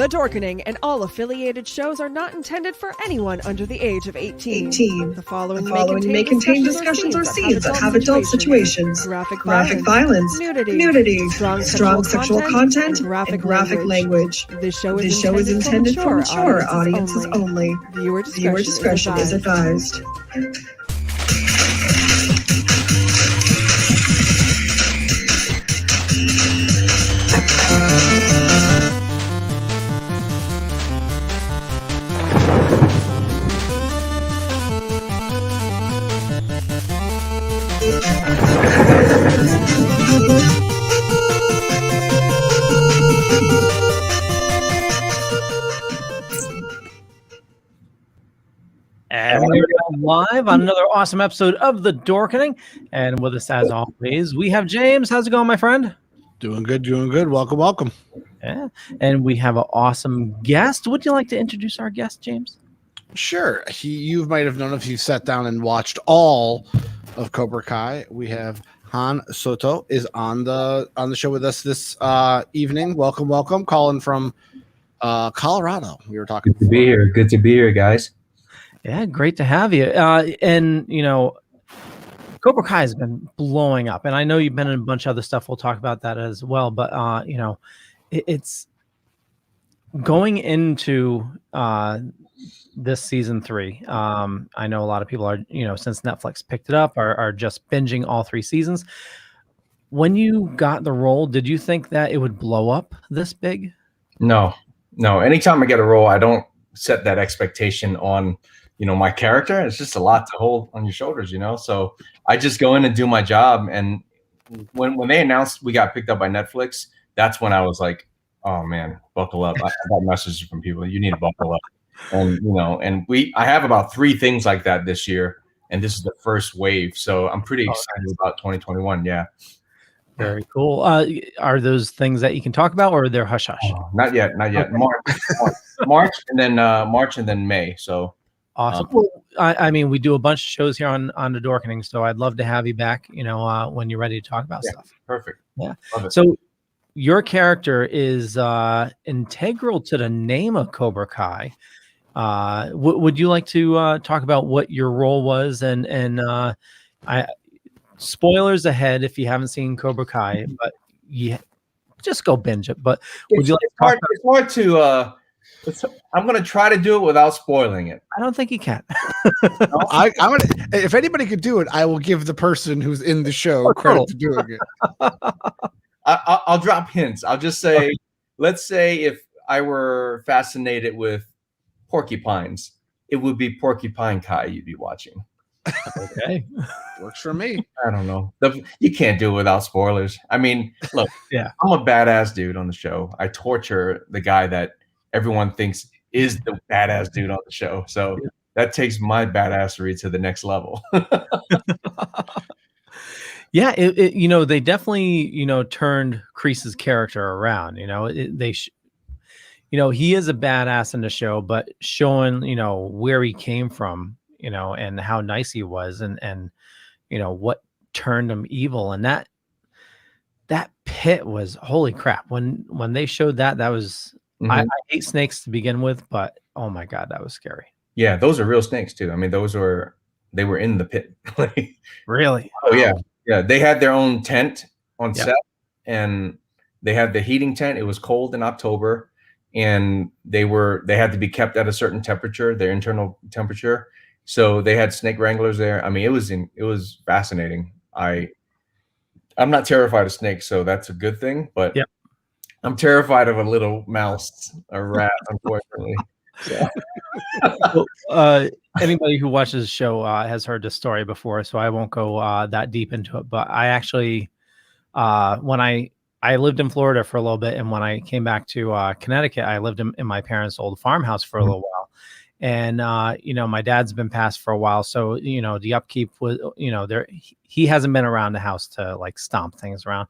The Dorkening and all affiliated shows are not intended for anyone under the age of 18. The following may contain discussions or scenes that have adult situations, graphic violence, nudity, strong sexual content, and graphic language. This show is intended for mature audiences only. Viewer discretion is advised. And we're live on another awesome episode of The Dorkening. And with us, as always, we have James. How's it going, my friend? Doing good. Welcome. Yeah. And we have an awesome guest. Would you like to introduce our guest, James? Sure. You might have known if you sat down and watched all of Cobra Kai. We have Han Soto is on the show with us this evening. Welcome. Calling from Colorado. We were talking. Good to be here, guys. Yeah, great to have you. And, you know, Cobra Kai has been blowing up. And I know you've been in a bunch of other stuff. We'll talk about that as well. But, you know, it's going into this season 3. I know a lot of people are, you know, since Netflix picked it up, are just binging all 3 seasons. When you got the role, did you think that it would blow up this big? No. Anytime I get a role, I don't set that expectation on, you know, my character. It's just a lot to hold on your shoulders, you know? So I just go in and do my job. And when they announced we got picked up by Netflix, that's when I was like, oh man, buckle up. I got messages from people. You need to buckle up. And, you know, I have about 3 things like that this year. And this is the first wave. So I'm pretty excited about 2021. Yeah. Very cool. Are those things that you can talk about, or are they hush hush? Not yet. March and then May. So awesome. Well, I mean, we do a bunch of shows here on the Dorkening, so I'd love to have you back, you know, when you're ready to talk about stuff. Perfect. Yeah. So your character is integral to the name of Cobra Kai. Would you like to talk about what your role was? And spoilers ahead if you haven't seen Cobra Kai, but you just go binge it. But would you like to talk it's hard to I'm going to try to do it without spoiling it. I don't think you can. I'm gonna. If anybody could do it, I will give the person who's in the show credit for doing it. I'll drop hints. I'll just say, let's say if I were fascinated with porcupines, it would be Porcupine Kai you'd be watching. Okay. Works for me. I don't know. You can't do it without spoilers. I mean, look, yeah, I'm a badass dude on the show. I torture the guy that everyone thinks is the badass dude on the show. So that takes my badassery to the next level. Yeah, you know, they definitely, you know, turned Kreese's character around. You know, you know, he is a badass in the show, but showing, you know, where he came from, you know, and how nice he was, and you know what turned him evil, and that pit was holy crap. When they showed that was. Mm-hmm. I hate snakes to begin with, but oh my god, that was scary. Yeah, those are real snakes too. I mean, they were in the pit. Really? Oh yeah. They had their own tent on set, and they had the heating tent. It was cold in October, and they had to be kept at a certain temperature, their internal temperature. So they had snake wranglers there. I mean, it was fascinating. I'm not terrified of snakes, so that's a good thing. But yeah. I'm terrified of a little mouse, a rat, unfortunately. Well, anybody who watches the show has heard this story before, so I won't go that deep into it. But I actually, when I lived in Florida for a little bit, and when I came back to Connecticut, I lived in my parents' old farmhouse for a little while. And, you know, my dad's been passed for a while. So, you know, the upkeep was, you know, he hasn't been around the house to like stomp things around.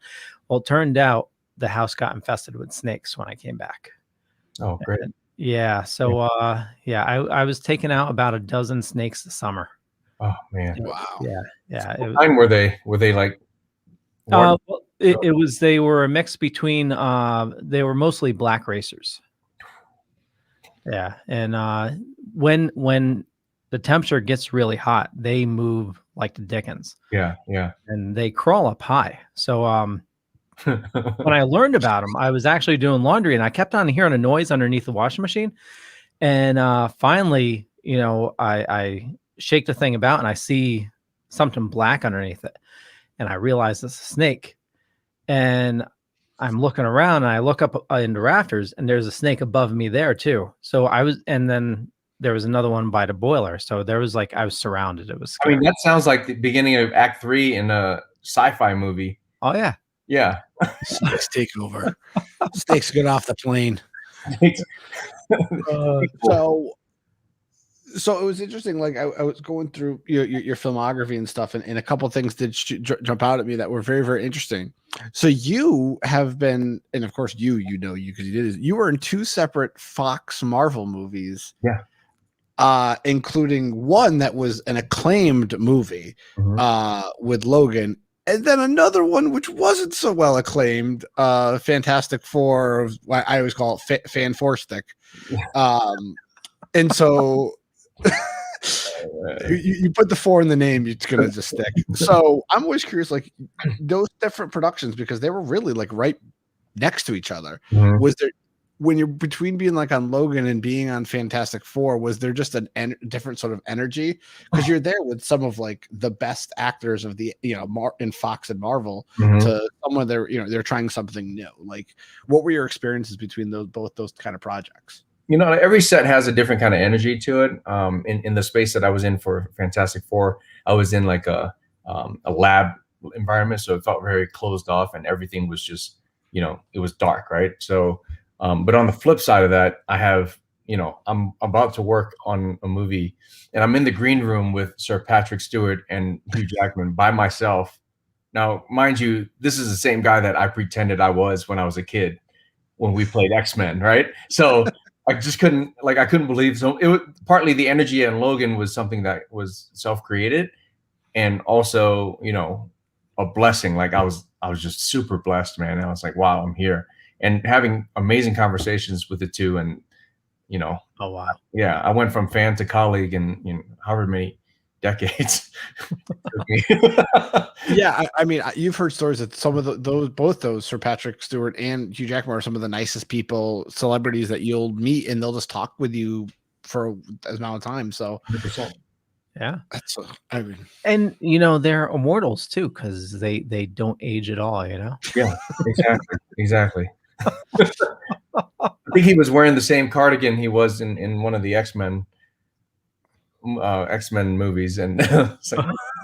Well, it turned out the house got infested with snakes when I came back. Oh, great. Yeah. So, I was taking out about a dozen snakes this summer. Oh man. Wow. Yeah. What kind were they? Were they like? Well, they were a mix between, they were mostly black racers. Yeah, and when the temperature gets really hot, they move like the Dickens. Yeah, yeah. And they crawl up high. So when I learned about them, I was actually doing laundry, and I kept on hearing a noise underneath the washing machine. And finally, I shake the thing about, and I see something black underneath it, and I realize it's a snake. And I'm looking around, and I look up in the rafters, and there's a snake above me there too. So and then there was another one by the boiler. So there was I was surrounded. It was scary. I mean, that sounds like the beginning of Act 3 in a sci-fi movie. Oh yeah. Yeah. Snakes take over. Snakes get off the plane. So it was interesting. I was going through your filmography and stuff, and a couple of things did jump out at me that were very, very interesting. So you have been, and of course you because you were in 2 separate Fox Marvel movies. Yeah. Including one that was an acclaimed movie with Logan, and then another one which wasn't so well acclaimed, Fantastic Four. I always call it Fan Four Stick. And so you put the 4 in the name, it's gonna just stick. So I'm always curious, those different productions, because they were really right next to each other. Was there, when you're between being on Logan and being on Fantastic Four, was there just a different sort of energy? Because you're there with some of the best actors of the in Fox and Marvel to someone they're trying something new. What were your experiences between both those kind of projects? Every set has a different kind of energy to it. In the space that I was in for Fantastic Four, I was in a lab environment, so it felt very closed off, and everything was just it was dark, right? So. But on the flip side of that, I have, I'm about to work on a movie, and I'm in the green room with Sir Patrick Stewart and Hugh Jackman by myself. Now, mind you, this is the same guy that I pretended I was when I was a kid when we played X-Men, right? So I just couldn't believe. So it was partly the energy in Logan was something that was self-created, and also, a blessing. I was just super blessed, man. And I was like, wow, I'm here. And having amazing conversations with the two, and oh wow, yeah, I went from fan to colleague in however many decades. Yeah, I mean, you've heard stories that some of both those Sir Patrick Stewart and Hugh Jackman are some of the nicest celebrities that you'll meet, and they'll just talk with you for as amount of time. So, 100%. Yeah, that's and they're immortals too, because they don't age at all. Yeah, exactly. I think he was wearing the same cardigan he was in one of the X-Men movies, and it's I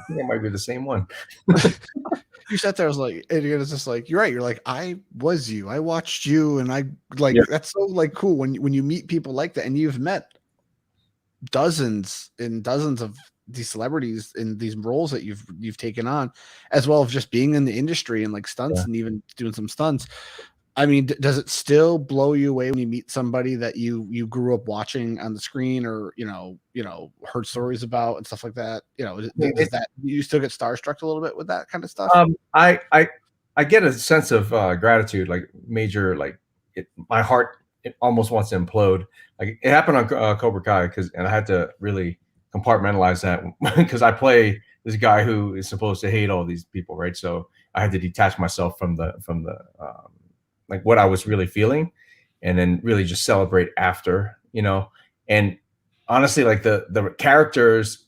think it might be the same one. You sat there, I was and it was just you're right. You're I was you. I watched you, and I that's so cool when you meet people like that, and you've met dozens and dozens of these celebrities in these roles that you've taken on, as well as just being in the industry and stunts and even doing some stunts. I mean, does it still blow you away when you meet somebody that you grew up watching on the screen, or heard stories about and stuff like that? Does that you still get starstruck a little bit with that kind of stuff? I get a sense of gratitude, major, my heart almost wants to implode. It happened on Cobra Kai, and I had to really compartmentalize that because I play this guy who is supposed to hate all these people, right? So I had to detach myself from the what I was really feeling, and then really just celebrate after, and honestly, the characters,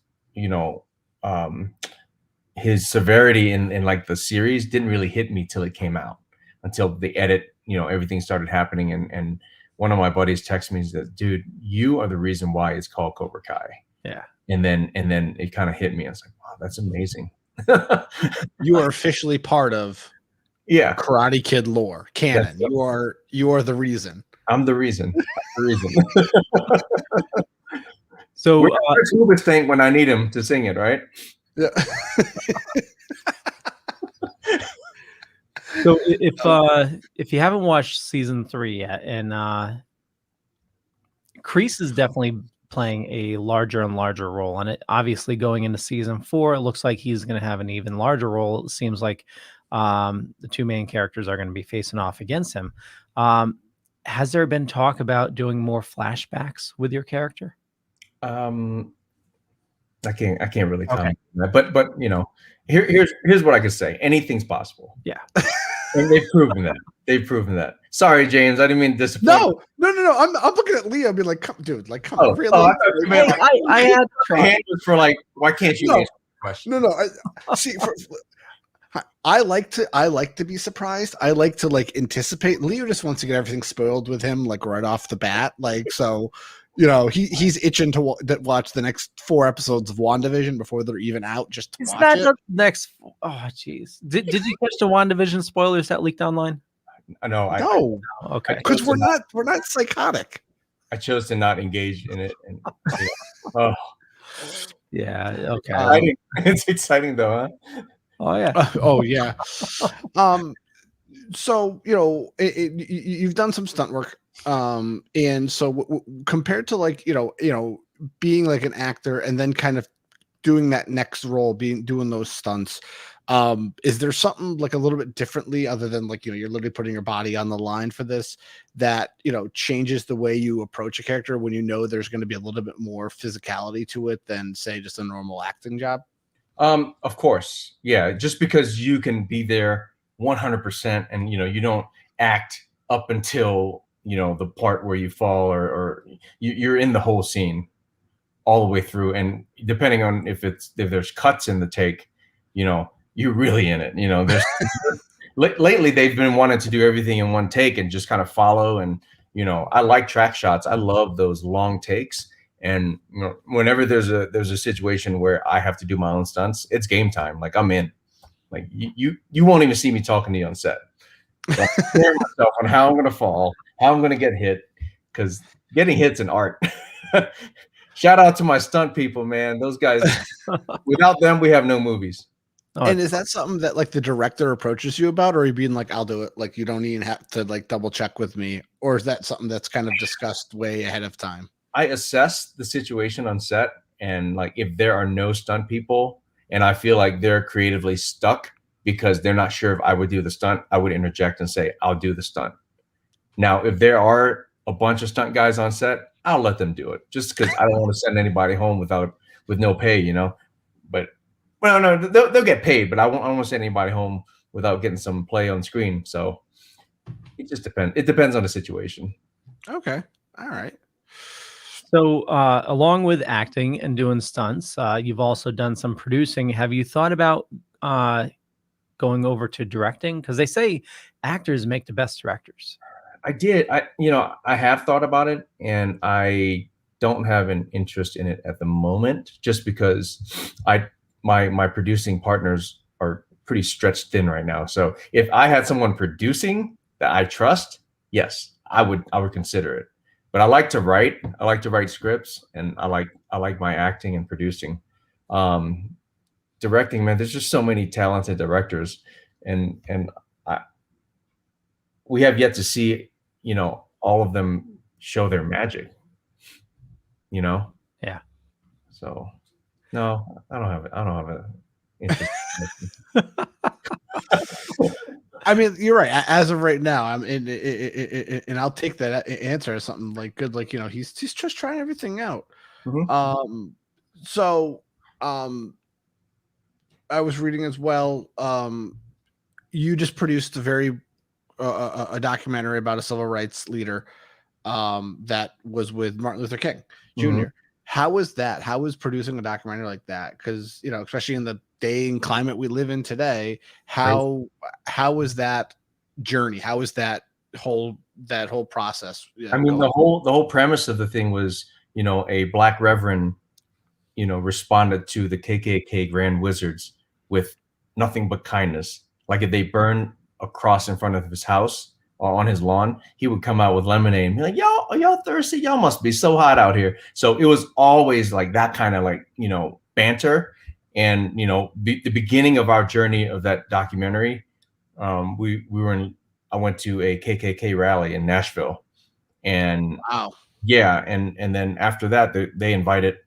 his severity in the series didn't really hit me till it came out, until the edit, everything started happening. And one of my buddies texted me and said, dude, you are the reason why it's called Cobra Kai. Yeah. And then it kind of hit me. I was like, wow, that's amazing. You are officially part of Karate Kid lore canon. You are the reason. I'm the reason. So Chris Lubitz thing when I need him to sing it, right? Yeah. So if you haven't watched season 3 yet, and Kreese is definitely playing a larger and larger role in it. Obviously, going into season 4, it looks like he's going to have an even larger role. It seems like the two main characters are going to be facing off against him. has there been talk about doing more flashbacks with your character? I can't really comment on that, but you know, here's what I can say. Anything's possible. Yeah. And they've proven that. They've proven that. Sorry, James. I didn't mean to disappoint. No. I'm looking at Leo. Be like, dude, like, come on, really? I had hand was for like, why can't you answer the question? No. I like to be surprised. I like to like anticipate. Leo just wants to get everything spoiled with him, like right off the bat. Like, so, you know, he's itching to watch the next 4 episodes of WandaVision before they're even out. Just to watch it. The next? Oh, jeez. Did you catch the WandaVision spoilers that leaked online? No. Okay. Because we're not psychotic. I chose to not engage in it. And, oh. Yeah. Okay. It's exciting though, huh? Oh yeah. Oh yeah. So you know, you've done some stunt work, and so compared to like you know, being like an actor and then kind of doing that next role, doing those stunts, is there something like a little bit differently other than like, you know, you're literally putting your body on the line for this that, you know, changes the way you approach a character when you know there's going to be a little bit more physicality to it than say just a normal acting job? Of course. Yeah. Just because you can be there 100% and, you know, you don't act up until, you know, the part where you fall or you're in the whole scene all the way through. And depending on if there's cuts in the take, you know, you're really in it. You know, there's lately they've been wanting to do everything in one take and just kind of follow. And, you know, I like track shots. I love those long takes. And you know, whenever there's a situation where I have to do my own stunts, it's game time. Like I'm in. Like you won't even see me talking to you on set. So I'm preparing myself on how I'm gonna fall, how I'm gonna get hit, because getting hit's an art. Shout out to my stunt people, man. Those guys. Without them, we have no movies. And is that something that like the director approaches you about, or are you being like, I'll do it? Like you don't even have to like double check with me, or is that something that's kind of discussed way ahead of time? I assess the situation on set, and like if there are no stunt people and I feel like they're creatively stuck because they're not sure if I would do the stunt, I would interject and say, I'll do the stunt. Now, if there are a bunch of stunt guys on set, I'll let them do it just because I don't want to send anybody home with no pay, you know. But well, no, they'll get paid, but I don't want to send anybody home without getting some play on screen. So it just depends. It depends on the situation. Okay. All right. So along with acting and doing stunts, you've also done some producing. Have you thought about going over to directing? Because they say actors make the best directors. I did. I have thought about it, and I don't have an interest in it at the moment, just because my producing partners are pretty stretched thin right now. So if I had someone producing that I trust, yes, I would consider it. But I like to write. I like to write scripts, and I like my acting and producing. Directing, man, there's just so many talented directors, and we have yet to see, you know, all of them show their magic. You know? Yeah. So, no, I don't have an interest. I mean, you're right. As of right now, I'm in, and I'll take that answer as something like good. Like, you know, he's just trying everything out. Mm-hmm. I was reading as well. You just produced a documentary about a civil rights leader that was with Martin Luther King Jr. Mm-hmm. How was that? How was producing a documentary like that? Because, you know, especially in the day and climate we live in today, how was that journey? How was that whole process? I mean, the whole premise of the thing was, you know, a black reverend, you know, responded to the KKK Grand Wizards with nothing but kindness. Like if they burned a cross in front of his house or on his lawn, he would come out with lemonade and be like, y'all thirsty? Y'all must be so hot out here. So it was always like that kind of like, you know, banter. And, you know, the beginning of our journey of that documentary, I went to a KKK rally in Nashville, and wow. Yeah. And then after that, they invited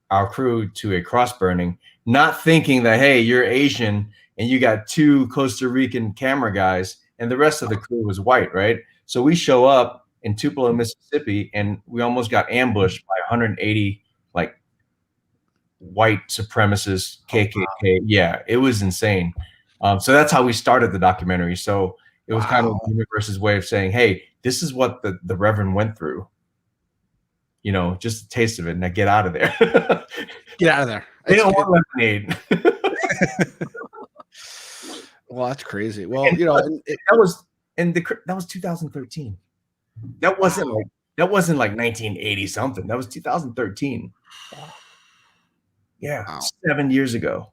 our crew to a cross burning, not thinking that, hey, you're Asian and you got 2 Costa Rican camera guys and the rest of the crew was white. Right. So we show up in Tupelo, Mississippi, and we almost got ambushed by 180 like white supremacist KKK. Oh, wow. Yeah, it was insane. So that's how we started the documentary. So it was kind of the universe's way of saying, hey, this is what the Reverend went through. You know, just a taste of it. Now get out of there. Get out of there. They don't want lemonade. Well, that's crazy. Well, you know, that was 2013. That wasn't like 1980 something. That was 2013. Yeah, wow. 7 years ago.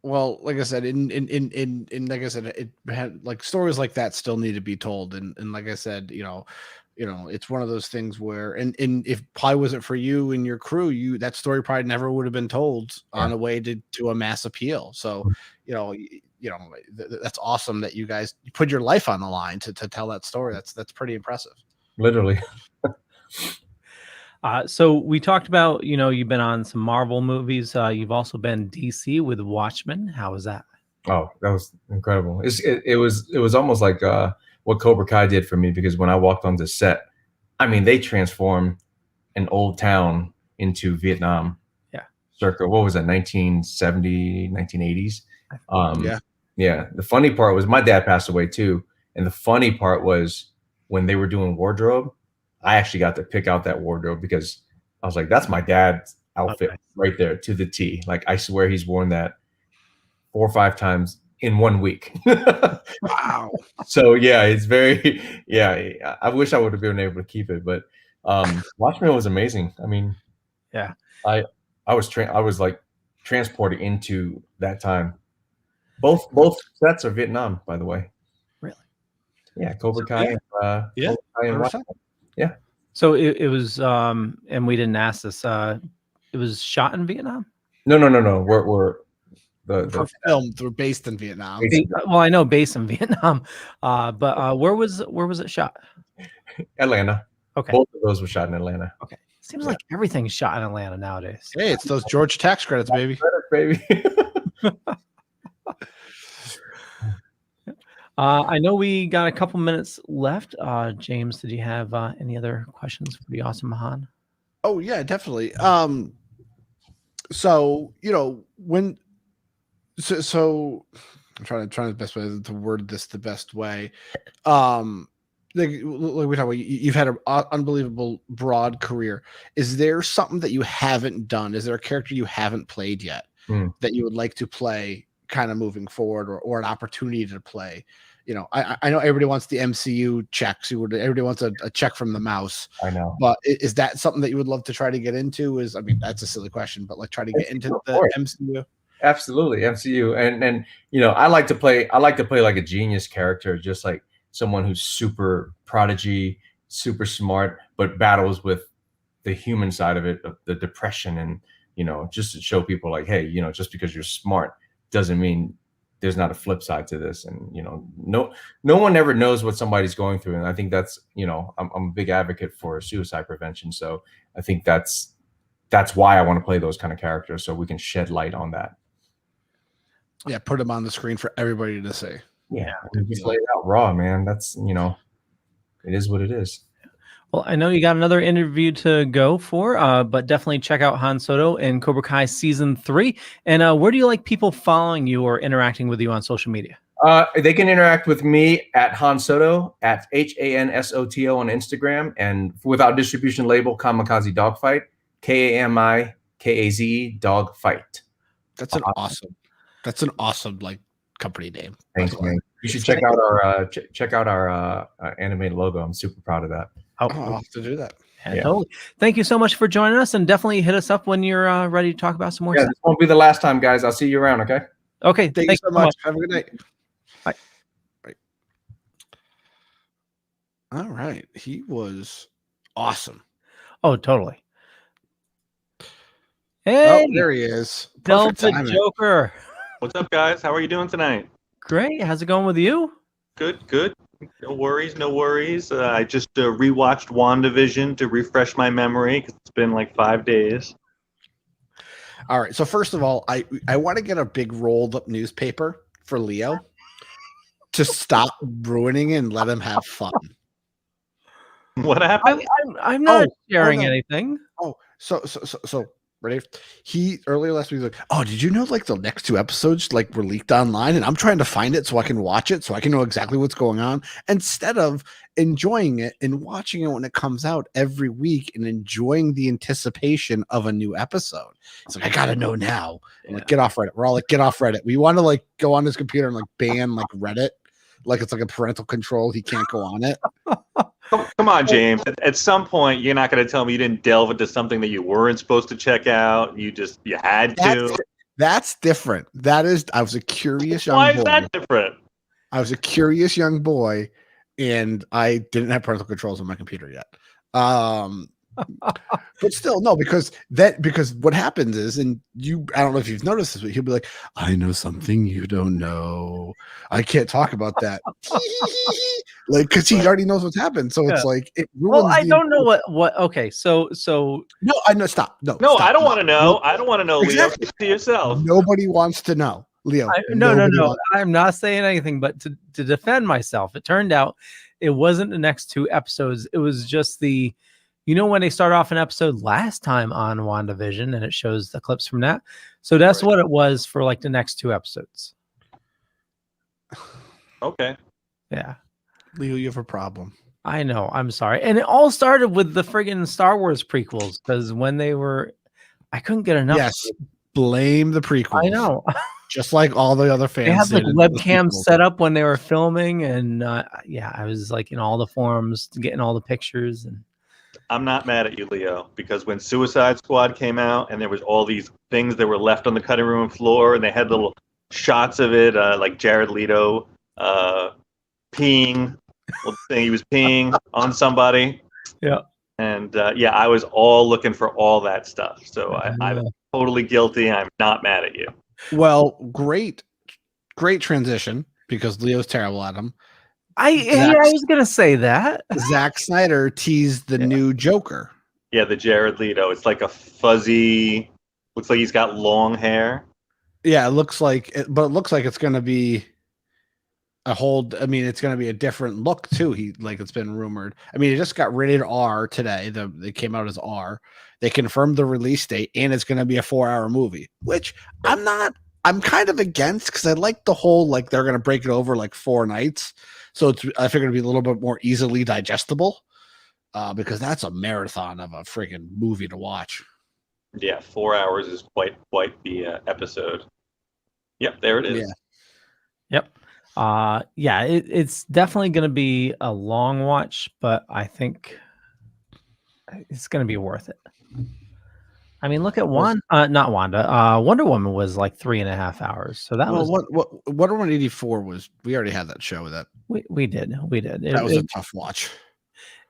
Well, like I said, in like I said, it had like stories like that still need to be told, and like I said, you know, it's one of those things where, and if probably wasn't for you and your crew, that story probably never would have been told on a way to a mass appeal. So, you know, that's awesome that you guys put your life on the line to tell that story. That's pretty impressive. Literally. So we talked about, you know, you've been on some Marvel movies. You've also been DC with Watchmen. How was that? Oh, that was incredible. It was almost like what Cobra Kai did for me, because when I walked on the set, I mean, they transformed an old town into Vietnam. Yeah. Circa, what was that, 1970, 1980s? Yeah. The funny part was my dad passed away too. And the funny part was when they were doing wardrobe, I actually got to pick out that wardrobe because I was like, that's my dad's outfit right there to the T. Like, I swear he's worn that 4 or 5 times in 1 week. Wow. So yeah, it's very, I wish I would have been able to keep it, but Watchmen was amazing. I mean, yeah, I was like transported into that time. Both sets are Vietnam, by the way. Really? Yeah, Cobra Kai. Cobra Kai and Watchmen. Yeah. So it was, and we didn't ask this. It was shot in Vietnam. No. We're they're based in Vietnam. Well, I know based in Vietnam, but where was it shot? Atlanta. Okay. Both of those were shot in Atlanta. Okay. Seems like everything's shot in Atlanta nowadays. Hey, it's those Georgia tax credits, baby. I know we got a couple minutes left. James, did you have any other questions for the awesome Han? Oh yeah, definitely. So you know so I'm trying the best way to word this the best way. Like we talk about, you've had an unbelievable broad career. Is there something that you haven't done? Is there a character you haven't played yet that you would like to play, kind of moving forward, or an opportunity to play? You know, I know everybody wants the MCU checks. Everybody wants a check from the mouse. I know. But is that something that you would love to try to get into? I mean, that's a silly question, but like try to get into the MCU. Absolutely, MCU, and you know, I like to play like a genius character, just like someone who's super prodigy, super smart, but battles with the human side of it, of the depression, and you know, just to show people like, hey, you know, just because you're smart doesn't mean there's not a flip side to this. And you know, no one ever knows what somebody's going through, and I think that's, you know, I'm a big advocate for suicide prevention, so I think that's why I want to play those kind of characters, so we can shed light on that. Yeah, put them on the screen for everybody to see. Yeah, just lay it out raw, man. That's, you know, it is what it is. Well, I know you got another interview to go for, but definitely check out Han Soto in Cobra Kai Season 3. And where do you like people following you or interacting with you on social media? They can interact with me at Han Soto, at HANSOTO on Instagram, and without distribution label, Kamikaze Dogfight, KAMIKAZE Dogfight. That's an awesome like company name. Thanks, man. You should check out our animated logo. I'm super proud of that. I'll have to do that. Yeah, totally. Thank you so much for joining us, and definitely hit us up when you're ready to talk about some more stuff. This won't be the last time, guys. I'll see you around, okay? Okay. Thank you so much. Have a good night. Bye. Bye. All right. He was awesome. Oh, totally. Hey, there he is. Delta Joker. What's up, guys? How are you doing tonight? Great. How's it going with you? Good. No worries. I just rewatched WandaVision to refresh my memory because it's been like 5 days. All right. So first of all, I want to get a big rolled up newspaper for Leo to stop ruining it and let him have fun. What happened? I'm not sharing no. anything. So ready? He earlier last week was like, oh, did you know like the next 2 episodes like were leaked online, and I'm trying to find it so I can watch it so I can know exactly what's going on instead of enjoying it and watching it when it comes out every week and enjoying the anticipation of a new episode. It's like, I gotta know now. I'm like, get off Reddit. We're all like, get off Reddit. We want to like go on his computer and like ban like Reddit, like it's like a parental control. He can't go on it. Come on, James. At some point, you're not going to tell me you didn't delve into something that you weren't supposed to check out. You had to. That's different. I was a curious young boy. Why is that different? I was a curious young boy, and I didn't have parental controls on my computer yet. But still, no, because what happens is, and I don't know if you've noticed this, but he'll be like, I know something you don't know. I can't talk about that. Like, because he already knows what's happened. So it's like, it ruins. Well, I don't know what. Okay, so no, I know. Stop. No, stop. I don't want to know. I don't want to know, exactly. Leo. To yourself. Nobody wants to know, Leo. No. I'm not saying anything, but to defend myself, it turned out it wasn't the next 2 episodes. It was just the. You know, when they start off an episode last time on WandaVision and it shows the clips from that. So that's what it was for like the next 2 episodes. Okay. Yeah. Leo, you have a problem. I know. I'm sorry. And it all started with the friggin' Star Wars prequels because when they were, I couldn't get enough. Yes. Blame the prequels. I know. Just like all the other fans. They had like webcams set up when they were filming. And I was like in all the forums getting all the pictures and. I'm not mad at you, Leo, because when Suicide Squad came out and there was all these things that were left on the cutting room floor and they had little shots of it, like Jared Leto peeing, saying he was peeing on somebody. Yeah. And I was all looking for all that stuff. So I'm totally guilty. I'm not mad at you. Well, great transition because Leo's terrible at them. I was gonna say that Zack Snyder teased the new Joker. Yeah, the Jared Leto. It's like a fuzzy. Looks like he's got long hair. Yeah, it looks like it's gonna be a whole. I mean, it's gonna be a different look too. It's been rumored. I mean, it just got rated R today. They came out as R. They confirmed the release date, and it's gonna be a 4-hour movie, which I'm kind of against because I like the whole like they're gonna break it over like 4 nights. So I figured it'd be a little bit more easily digestible because that's a marathon of a freaking movie to watch. Yeah, 4 hours is quite the episode. Yep, there it is. Yeah. Yep. It's definitely going to be a long watch, but I think it's going to be worth it. I mean, look at not Wanda. Wonder Woman was like 3.5 hours. So that was what Wonder Woman 84 was. We already had that show with that. We did. That was a tough watch.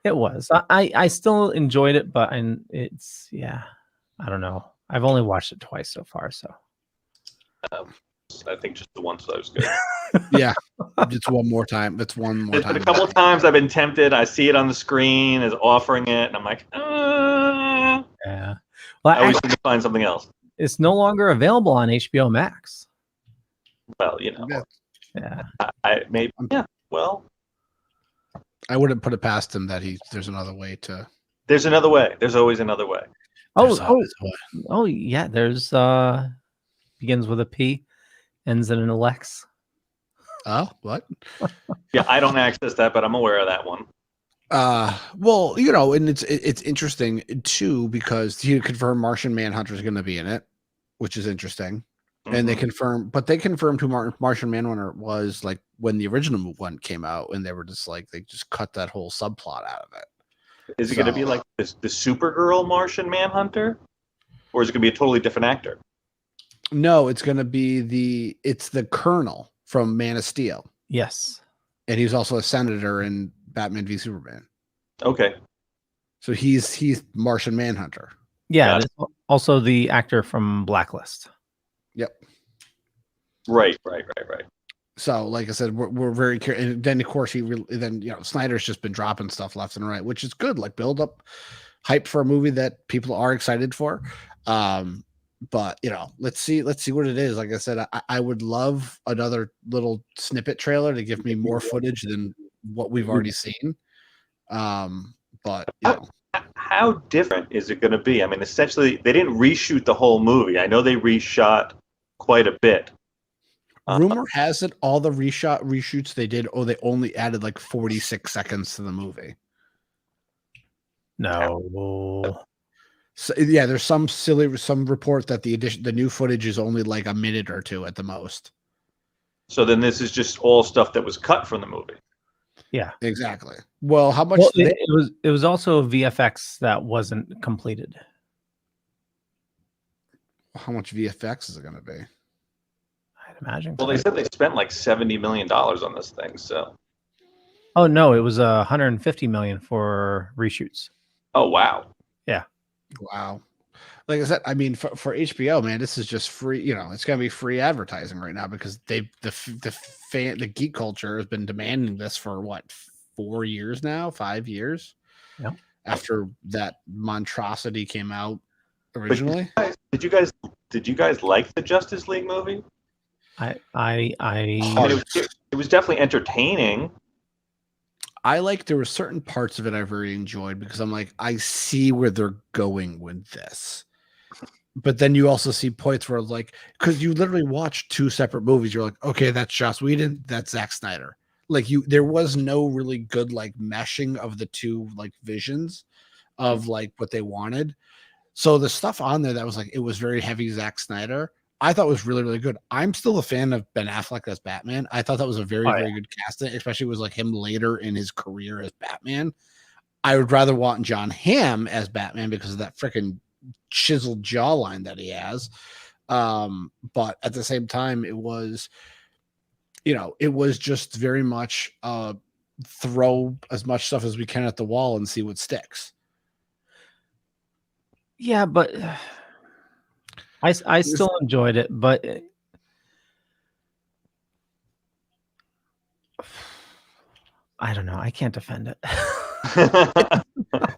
It was. I still enjoyed it, but it's I don't know. I've only watched it twice so far. So I think just the once that was good. Yeah, just one more time. That's one more time. A couple of times I've been tempted. I see it on the screen as offering it, and I'm like, yeah. Well, I always need to find something else. It's no longer available on HBO Max. Well, Yeah. Well, I wouldn't put it past him that there's another way to. There's another way. There's always another way. Yeah. There's begins with a P, ends in an Lex. Oh, what? Yeah, I don't access that, but I'm aware of that one. Well, and it's interesting too because he confirmed Martian Manhunter is going to be in it, which is interesting. Mm-hmm. And they confirmed who Martian Manhunter was like when the original one came out, and they were just like they just cut that whole subplot out of it. Is it going to be like the Supergirl Martian Manhunter, or is it going to be a totally different actor? No, it's going to be the Colonel from Man of Steel. Yes, and he's also a senator in Batman v Superman. Okay. So he's Martian Manhunter. Yeah, also the actor from Blacklist. Yep. Right. So, like I said, we're very curious. And then, of course, Snyder's just been dropping stuff left and right, which is good. Like build up hype for a movie that people are excited for. But let's see what it is. Like I said, I would love another little snippet trailer to give me more footage than what we've already seen. But how different is it going to be? I mean, essentially, they didn't reshoot the whole movie. I know they reshot quite a bit. Rumor has it all the reshoots they did, they only added like 46 seconds to the movie. No. So yeah, there's some report that the new footage is only like a minute or two at the most. So then this is just all stuff that was cut from the movie. Yeah, exactly. Well, how much? It was also VFX that wasn't completed. How much VFX is it going to be? I'd imagine. Well, they said they spent like $70 million on this thing. So. Oh no, it was $150 million for reshoots. Oh wow. Yeah. Wow. Like I said, I mean, for HBO, man, this is just free. It's gonna be free advertising right now because the geek culture has been demanding this for what 4 years now, 5 years. Yeah. After that monstrosity came out originally. Did you guys like the Justice League movie? It was definitely entertaining. There were certain parts of it I very enjoyed because I'm like, I see where they're going with this. But then you also see points where like, because you literally watch two separate movies, you're like, okay, that's Joss Whedon, that's Zack Snyder. Like there was no really good like meshing of the two like visions of like what they wanted. So the stuff on there that was like, it was very heavy Zack Snyder, I thought was really, really good. I'm still a fan of Ben Affleck as Batman. I thought that was a very, very good casting, especially was like him later in his career as Batman. I would rather want John Hamm as Batman because of that freaking chiseled jawline that he has. But at the same time, it was just very much throw as much stuff as we can at the wall and see what sticks. Yeah, but I still enjoyed it, but I don't know. I can't defend it.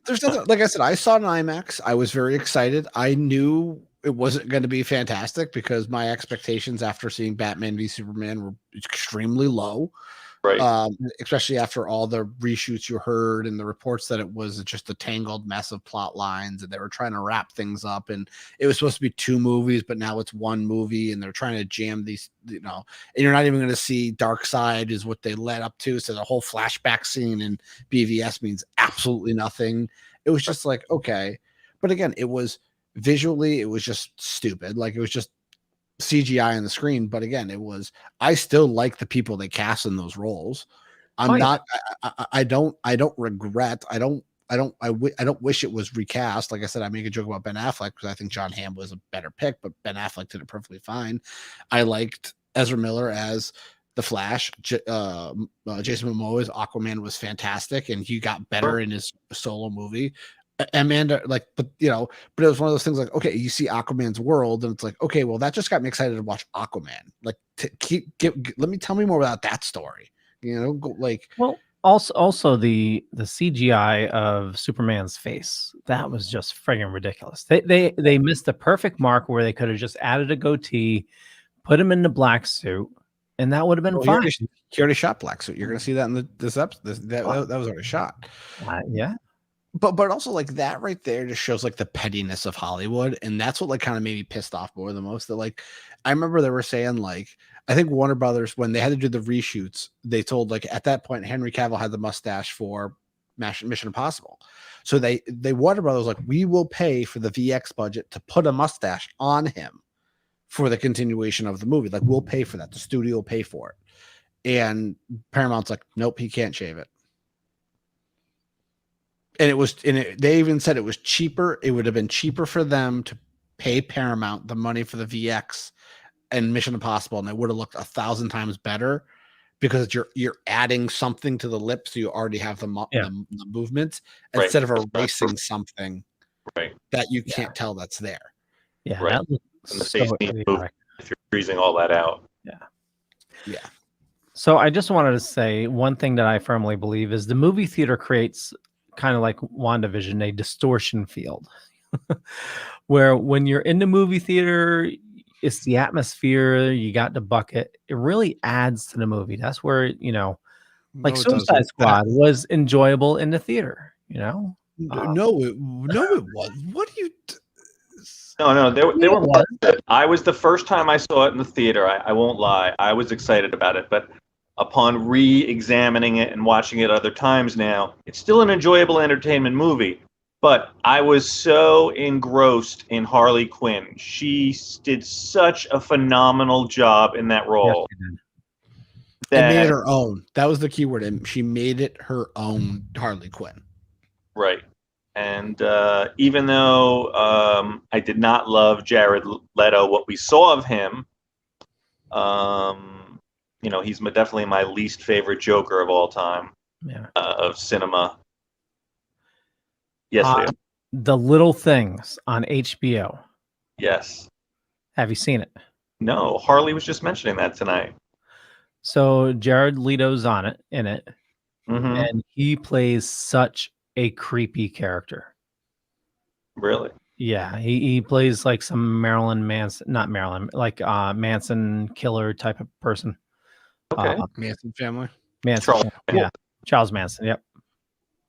There's nothing, like I said, I saw it in IMAX. I was very excited. I knew it wasn't going to be fantastic because my expectations after seeing Batman v Superman were extremely low. Right. Especially after all the reshoots you heard and the reports that it was just a tangled mess of plot lines and they were trying to wrap things up and it was supposed to be two movies, but now it's one movie and they're trying to jam these, and you're not even going to see Darkseid is what they led up to. So the whole flashback scene in BVS means absolutely nothing. It was just like, okay. But again, it was visually, it was just stupid. Like it was just CGI on the screen, but again, I still like the people they cast in those roles. I don't regret. I don't wish it was recast. Like I said, I make a joke about Ben Affleck because I think John Hamm was a better pick, but Ben Affleck did it perfectly fine. I liked Ezra Miller as the Flash. Jason Momoa's Aquaman was fantastic, and he got better in his solo movie. Amanda, but it was one of those things like, okay, you see Aquaman's world and it's like, okay, well, that just got me excited to watch Aquaman. Like, tell me more about that story. Well, also the CGI of Superman's face, that was just friggin' ridiculous. They missed the perfect mark where they could have just added a goatee, put him in the black suit, and that would have been fine. He already shot black suit. You're going to see that in this episode. That was already shot. Yeah. But also like that right there just shows like the pettiness of Hollywood, and that's what like kind of made me pissed off more the most. That like I remember they were saying like I think Warner Brothers when they had to do the reshoots, they told like at that point Henry Cavill had the mustache for Mission Impossible, so they Warner Brothers like we will pay for the VX budget to put a mustache on him for the continuation of the movie. Like we'll pay for that. The studio will pay for it, and Paramount's like nope, he can't shave it. And they even said it was cheaper. It would have been cheaper for them to pay Paramount the money for the VX and Mission Impossible, and it would have looked 1,000 times better because you're adding something to the lips, so you already have the movements instead of erasing something that you can't tell that's there. Yeah, right. And the face needs to move if you're freezing all that out. Yeah. So I just wanted to say one thing that I firmly believe is the movie theater creates kind of like WandaVision, a distortion field where when you're in the movie theater, it's the atmosphere, you got the bucket. It really adds to the movie. That's where, Suicide Squad was enjoyable in the theater. You know? No, it was. What do you? No, they were parts of it. I was the first time I saw it in the theater. I won't lie. I was excited about it, but upon re-examining it and watching it other times now, it's still an enjoyable entertainment movie. But I was so engrossed in Harley Quinn. She did such a phenomenal job in that role. And made it her own. That was the key word. And she made it her own Harley Quinn. Right. And even though I did not love Jared Leto, what we saw of him, he's definitely my least favorite Joker of all time of cinema. Yes, Leo. The Little Things on HBO. Yes. Have you seen it? No, Harley was just mentioning that tonight. So Jared Leto's in it, Mm-hmm. and he plays such a creepy character. Really? Yeah, he plays like some Manson killer type of person. Okay. Manson family. Charles Manson. Yep.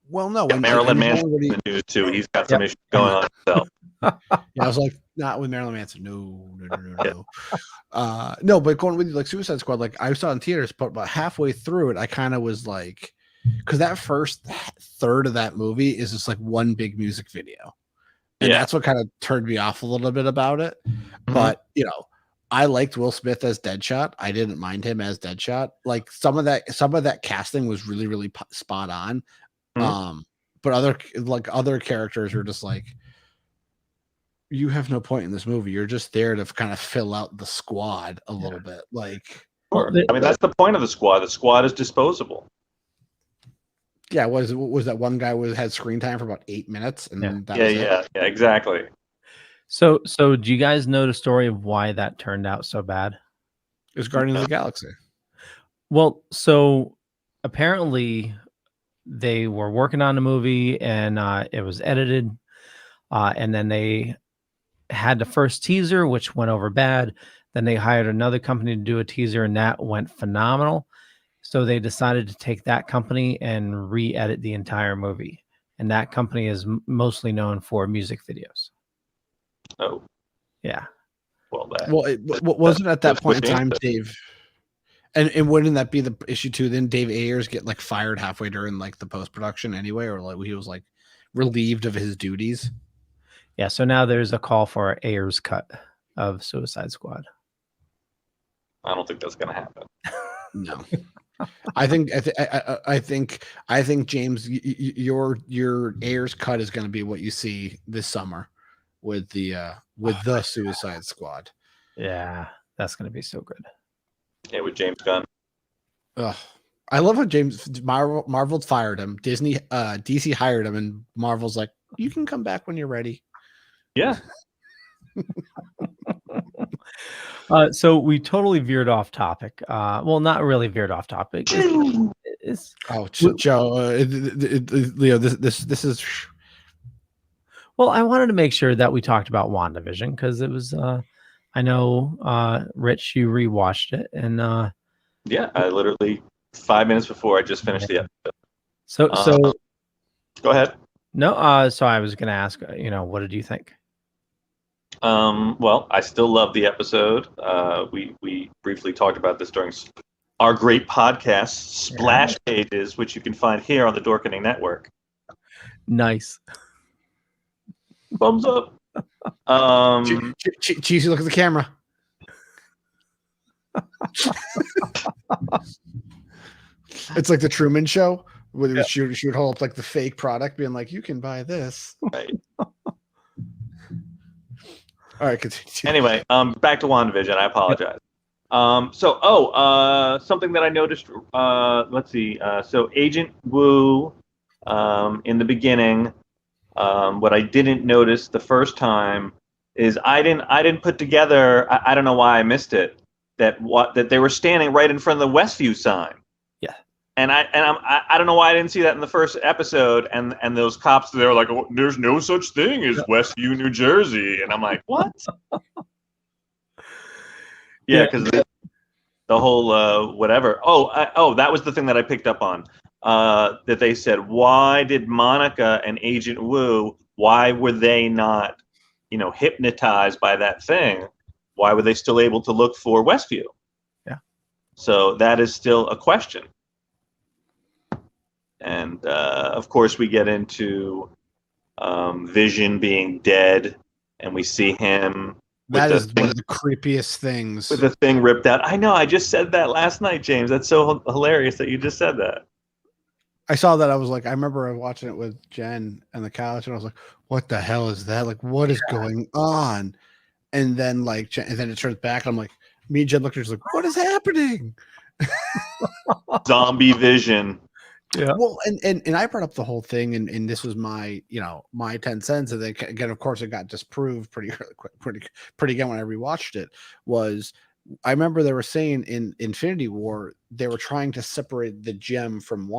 Well, no, Marilyn Manson in the news too. He's got some issues going on himself. I was like, not with Marilyn Manson. No. No, but going with you, like Suicide Squad, like I saw in theaters, but about halfway through it, I kind of was like, because that first third of that movie is just like one big music video, and that's what kind of turned me off a little bit about it. Mm-hmm. But I liked Will Smith as Deadshot. I didn't mind him as Deadshot. Like some of that casting was really, really spot on. Mm-hmm. But other characters are just like, you have no point in this movie. You're just there to kind of fill out the squad a little bit. Like, I mean, that's the point of the squad. The squad is disposable. Yeah, was that one guy had screen time for about 8 minutes, and that was it. Yeah, exactly. So do you guys know the story of why that turned out so bad? It was Guardians of the Galaxy. Well, so apparently they were working on the movie, and it was edited, and then they had the first teaser, which went over bad. Then they hired another company to do a teaser, and that went phenomenal. So they decided to take that company and re-edit the entire movie. And that company is mostly known for music videos. Oh. Yeah. Well, wasn't at that point in time, Dave. And wouldn't that be the issue too? Then Dave Ayers get like fired halfway during like the post-production anyway, or like he was like relieved of his duties. Yeah, so now there's a call for Ayers cut of Suicide Squad. I don't think that's going to happen. No. I think James, your Ayers cut is going to be what you see this summer with the Suicide Squad. Yeah, that's going to be so good. Yeah, with James Gunn. Ugh. I love how Marvel fired him. DC hired him, and Marvel's like, you can come back when you're ready. Yeah. So we totally veered off topic. Well, not really veered off topic. Joe, Leo, this is. Well, I wanted to make sure that we talked about WandaVision because it was. I know, Rich, you rewatched it, and yeah, I literally 5 minutes before I just finished the episode. So go ahead. No, so I was going to ask, what did you think? Well, I still love the episode. We briefly talked about this during our great podcast, Splash Pages, which you can find here on the Dorkening Network. Nice. Thumbs up. Cheesy, look at the camera. It's like the Truman Show, where she would hold up like the fake product, being like, "You can buy this." Right. All right, continue. Anyway, back to WandaVision. I apologize. Something that I noticed. Let's see. So Agent Wu, in the beginning, what I didn't notice the first time is I didn't put together. I don't know why I missed it. That they were standing right in front of the Westview sign. Yeah. And I don't know why I didn't see that in the first episode. And those cops, they were like, oh, "There's no such thing as Westview, New Jersey." And I'm like, what? Yeah, because the whole whatever. That was the thing that I picked up on. that they said, why did Monica and Agent Wu, why were they not, hypnotized by that thing? Why were they still able to look for Westview? Yeah. So that is still a question. And of course, we get into Vision being dead, and we see him. That is one of the creepiest things. With the thing ripped out. I know. I just said that last night, James. That's so hilarious that you just said that. I saw that. I was like, I remember watching it with Jen on the couch, and I was like, "What the hell is that? Like, what is going on?" And then and then it turns back. And I'm like, me and Jen looked at her, like, "What is happening?" Zombie Vision. Yeah. Well, and I brought up the whole thing, and this was my my 10 cents, and then again, of course, it got disproved pretty again when I rewatched it. Was I remember they were saying in Infinity War they were trying to separate the gem from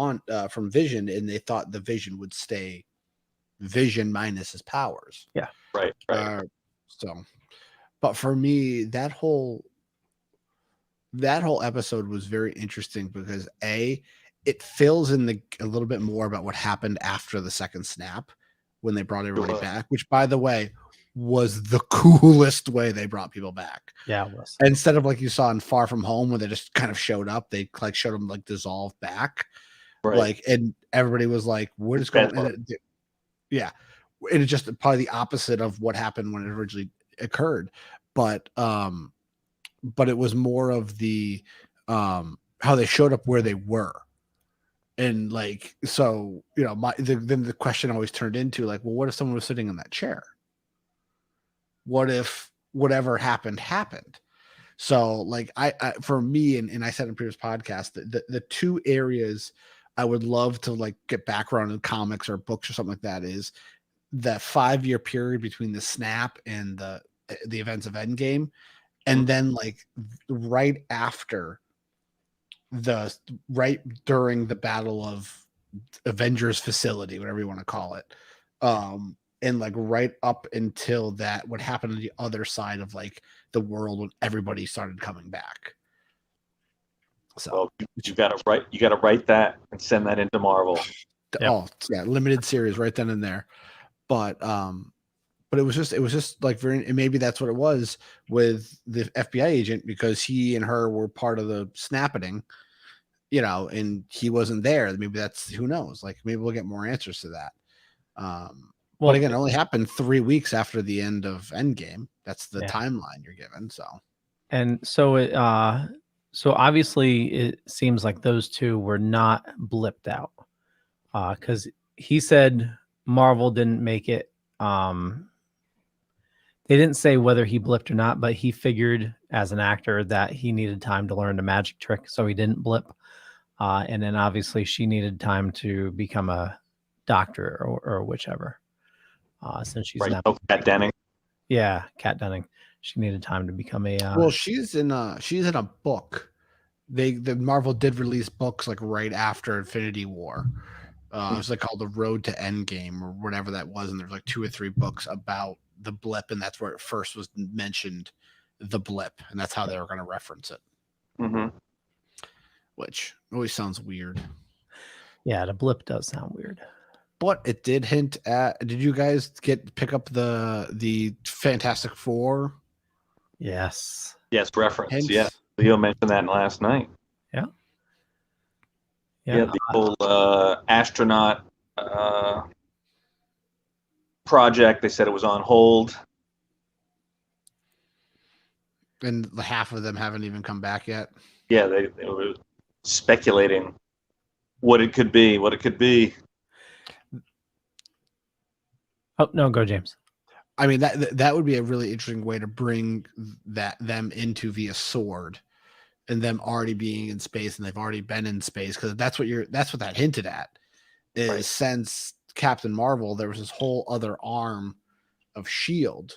Vision, and they thought the Vision would stay Vision minus his powers. Yeah, right. But for me, that whole episode was very interesting because it fills in a little bit more about what happened after the second snap when they brought everybody back, which, by the way, was the coolest way they brought people back. Yeah, it was. Instead of like you saw in Far From Home where they just kind of showed up, they showed them dissolve back. Right. And everybody was like, what is going on? Yeah. And it's just probably the opposite of what happened when it originally occurred. But it was more of the how they showed up where they were. And so then the question always turned into well, what if someone was sitting in that chair? What if whatever happened? So I for me, and I said in previous podcasts, the two areas I would love to get background in comics or books or something like that is that 5-year period between the snap and the events of Endgame, and then right after right during the battle of Avengers Facility, whatever you want to call it, and right up until that, what happened on the other side of the world when everybody started coming back. So you got to write that and send that into Marvel. Oh yeah, limited series right then and there. But it was just very, and maybe that's what it was with the FBI agent, because he and her were part of the snapping, and he wasn't there. Maybe that's, who knows? Maybe we'll get more answers to that. But again, it only happened 3 weeks after the end of Endgame. That's the timeline you're given. So, and so so obviously it seems like those two were not blipped out, because he said Marvel didn't make it. They didn't say whether he blipped or not, but he figured as an actor that he needed time to learn the magic trick, so he didn't blip. And then obviously she needed time to become a doctor or whichever. Since she's right. Kat Denning. Yeah, Kat Denning. She needed time to become a. Well, she's in a book. The Marvel did release books right after Infinity War. It was called The Road to Endgame or whatever that was, and there's 2 or 3 books about the blip, and that's where it first was mentioned, the blip, and that's how they were going to reference it. Mm-hmm. Which always sounds weird. Yeah, the blip does sound weird. But it did hint at. Did you guys pick up the Fantastic Four? Yes. Yes, reference. Hints? Yeah, Leo mentioned that last night. Yeah. Yeah, the whole astronaut project. They said it was on hold, and half of them haven't even come back yet. Yeah, they were speculating what it could be. Oh no, go James. I mean that would be a really interesting way to bring them into via Sword, and them already being in space, and they've already been in space, because that's what that hinted at is right. Since Captain Marvel, there was this whole other arm of S.H.I.E.L.D.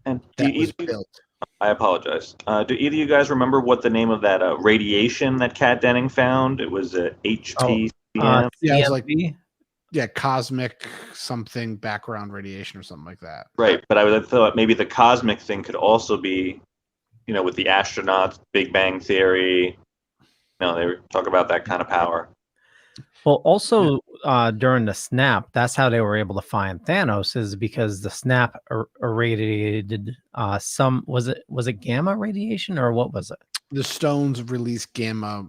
and that was built. I apologize. Do either of you guys remember what the name of that radiation that Kat Denning found? It was HPCM. Yeah, it was cosmic something background radiation or something like that. Right, but I thought maybe the cosmic thing could also be, with the astronauts, Big Bang Theory. They talk about that kind of power. Well, also during the snap, that's how they were able to find Thanos, is because the snap irradiated some. Was it gamma radiation or what was it? The stones release gamma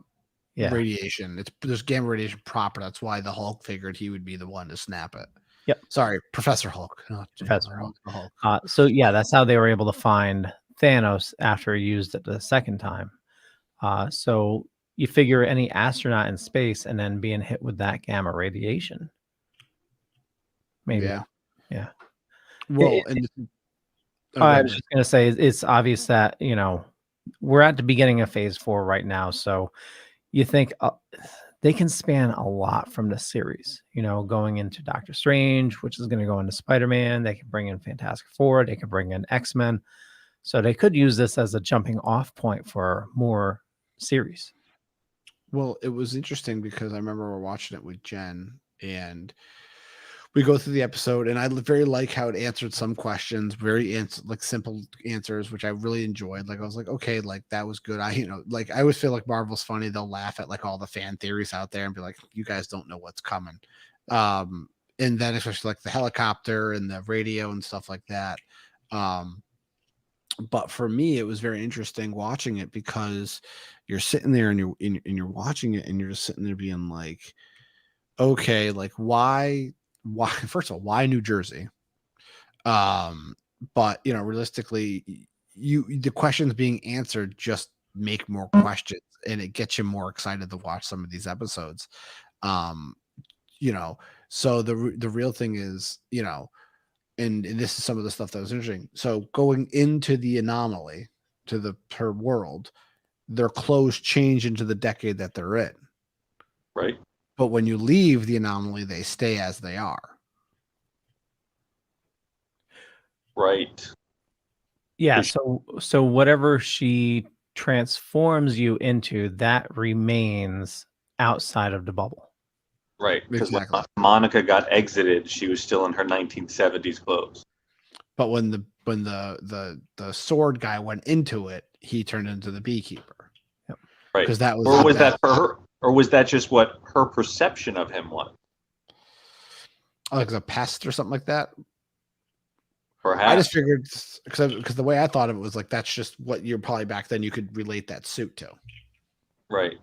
Yeah. radiation. There's gamma radiation proper. That's why the Hulk figured he would be the one to snap it. Yep. Sorry, Professor Hulk. Not Professor Hulk. So yeah, that's how they were able to find Thanos after he used it the second time. So you figure any astronaut in space and then being hit with that gamma radiation. Maybe. Yeah. Well, I was just going to say, it's obvious that, we're at the beginning of phase 4 right now. So you think they can span a lot from the series, going into Doctor Strange, which is going to go into Spiderman. They can bring in Fantastic Four. They can bring in X-Men. So they could use this as a jumping off point for more series. Well, it was interesting because I remember we're watching it with Jen and we go through the episode and I very like how it answered some questions, like simple answers, which I really enjoyed. Like I was like, okay, like that was good. I always feel like Marvel's funny. They'll laugh at like all the fan theories out there and be like, you guys don't know what's coming. And then especially like the helicopter and the radio and stuff like that. But for me, it was very interesting watching it because you're sitting there and you're watching it and you're just sitting there being like, okay, like why first of all, why New Jersey? But realistically, the questions being answered just make more questions and it gets you more excited to watch some of these episodes. So the real thing is, and this is some of the stuff that was interesting. So going into the anomaly, to her world, their clothes change into the decade that they're in. Right. But when you leave the anomaly, they stay as they are. Right. Yeah. So whatever she transforms you into, that remains outside of the bubble. Right. Because Exactly. when Monica got exited, she was still in her 1970s clothes. But when the sword guy went into it, he turned into the beekeeper. Yep. Right. Because that was, or was that for her? Or was that just what her perception of him was? Like a pest or something like that? Perhaps. I just figured, because the way I thought of it was like, that's just what you're probably back then you could relate that suit to. Right.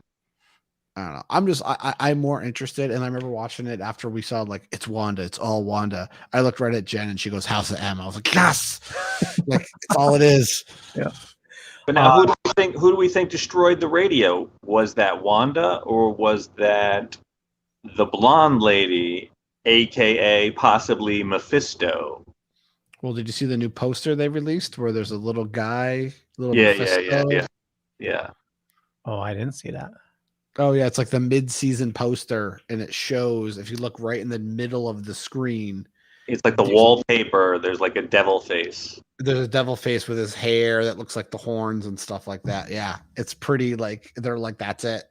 I don't know. I'm more interested. And I remember watching it after we saw like, it's Wanda. It's all Wanda. I looked right at Jen and she goes, House of M. I was like, yes, like it's all it is. Yeah. But now, who do we think destroyed the radio? Was that Wanda or was that the blonde lady, aka possibly Mephisto? Well, did you see the new poster they released where there's a little guy? Yeah. Oh, I didn't see that. Oh yeah, it's like the mid-season poster, and it shows if you look right in the middle of the screen. It's like the wallpaper. There's like a devil face. There's a devil face with his hair that looks like the horns and stuff like that. Yeah, it's pretty. Like they're like, that's it.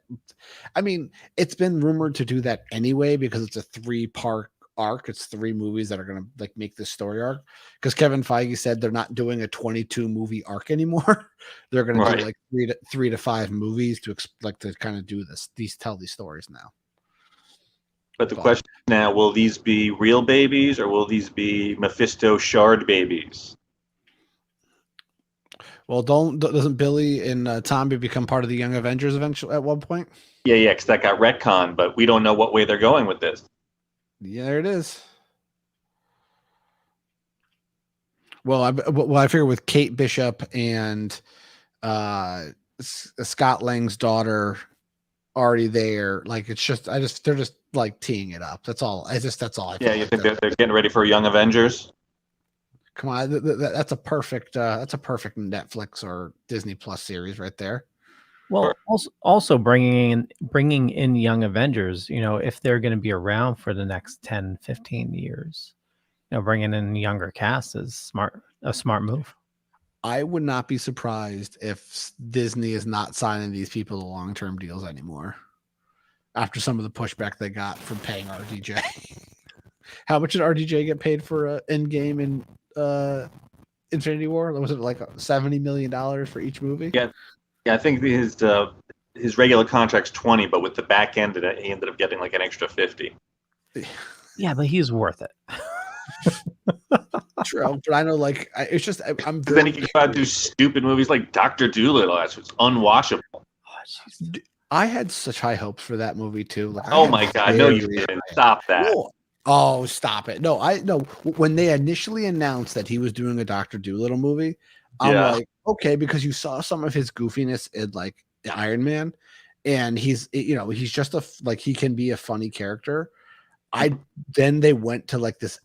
I mean, it's been rumored to do that anyway because it's a 3-part arc. It's 3 movies that are gonna like make this story arc. Because Kevin Feige said they're not doing a 22 movie arc anymore. They're gonna do like 3 to 5 movies to kind of do tell these stories now. But the question now, will these be real babies or will these be Mephisto shard babies? Well, doesn't Billy and Tommy become part of the Young Avengers eventually at one point? Yeah, because that got retconned, but we don't know what way they're going with this. Yeah, there it is. Well, I figure with Kate Bishop and Scott Lang's daughter already there, like they're just like teeing it up. That's all. That's all. You think they're getting ready for Young Avengers? Come on, that's a perfect Netflix or Disney Plus series right there. Well, also bringing in Young Avengers, if they're going to be around for the next 10, 15 years, bringing in younger cast is a smart move. I would not be surprised if Disney is not signing these people to long-term deals anymore after some of the pushback they got from paying RDJ. How much did RDJ get paid for Endgame and Infinity War? Was it like $70 million for each movie? Yeah, I think his his regular contract's 20, but with the back end, he ended up getting like an extra 50. Yeah, but he's worth it. True, but I know, like, it's just I'm. Then he can try to do stupid movies like Dr. Dolittle. That's unwatchable. Oh, I had such high hopes for that movie too. Like, oh my god, no, you didn't. Stop that. No. Oh, stop it! No, when they initially announced that he was doing a Dr. Dolittle movie, I'm like, okay, because you saw some of his goofiness in like Iron Man, and he's just he can be a funny character. Then they went to like this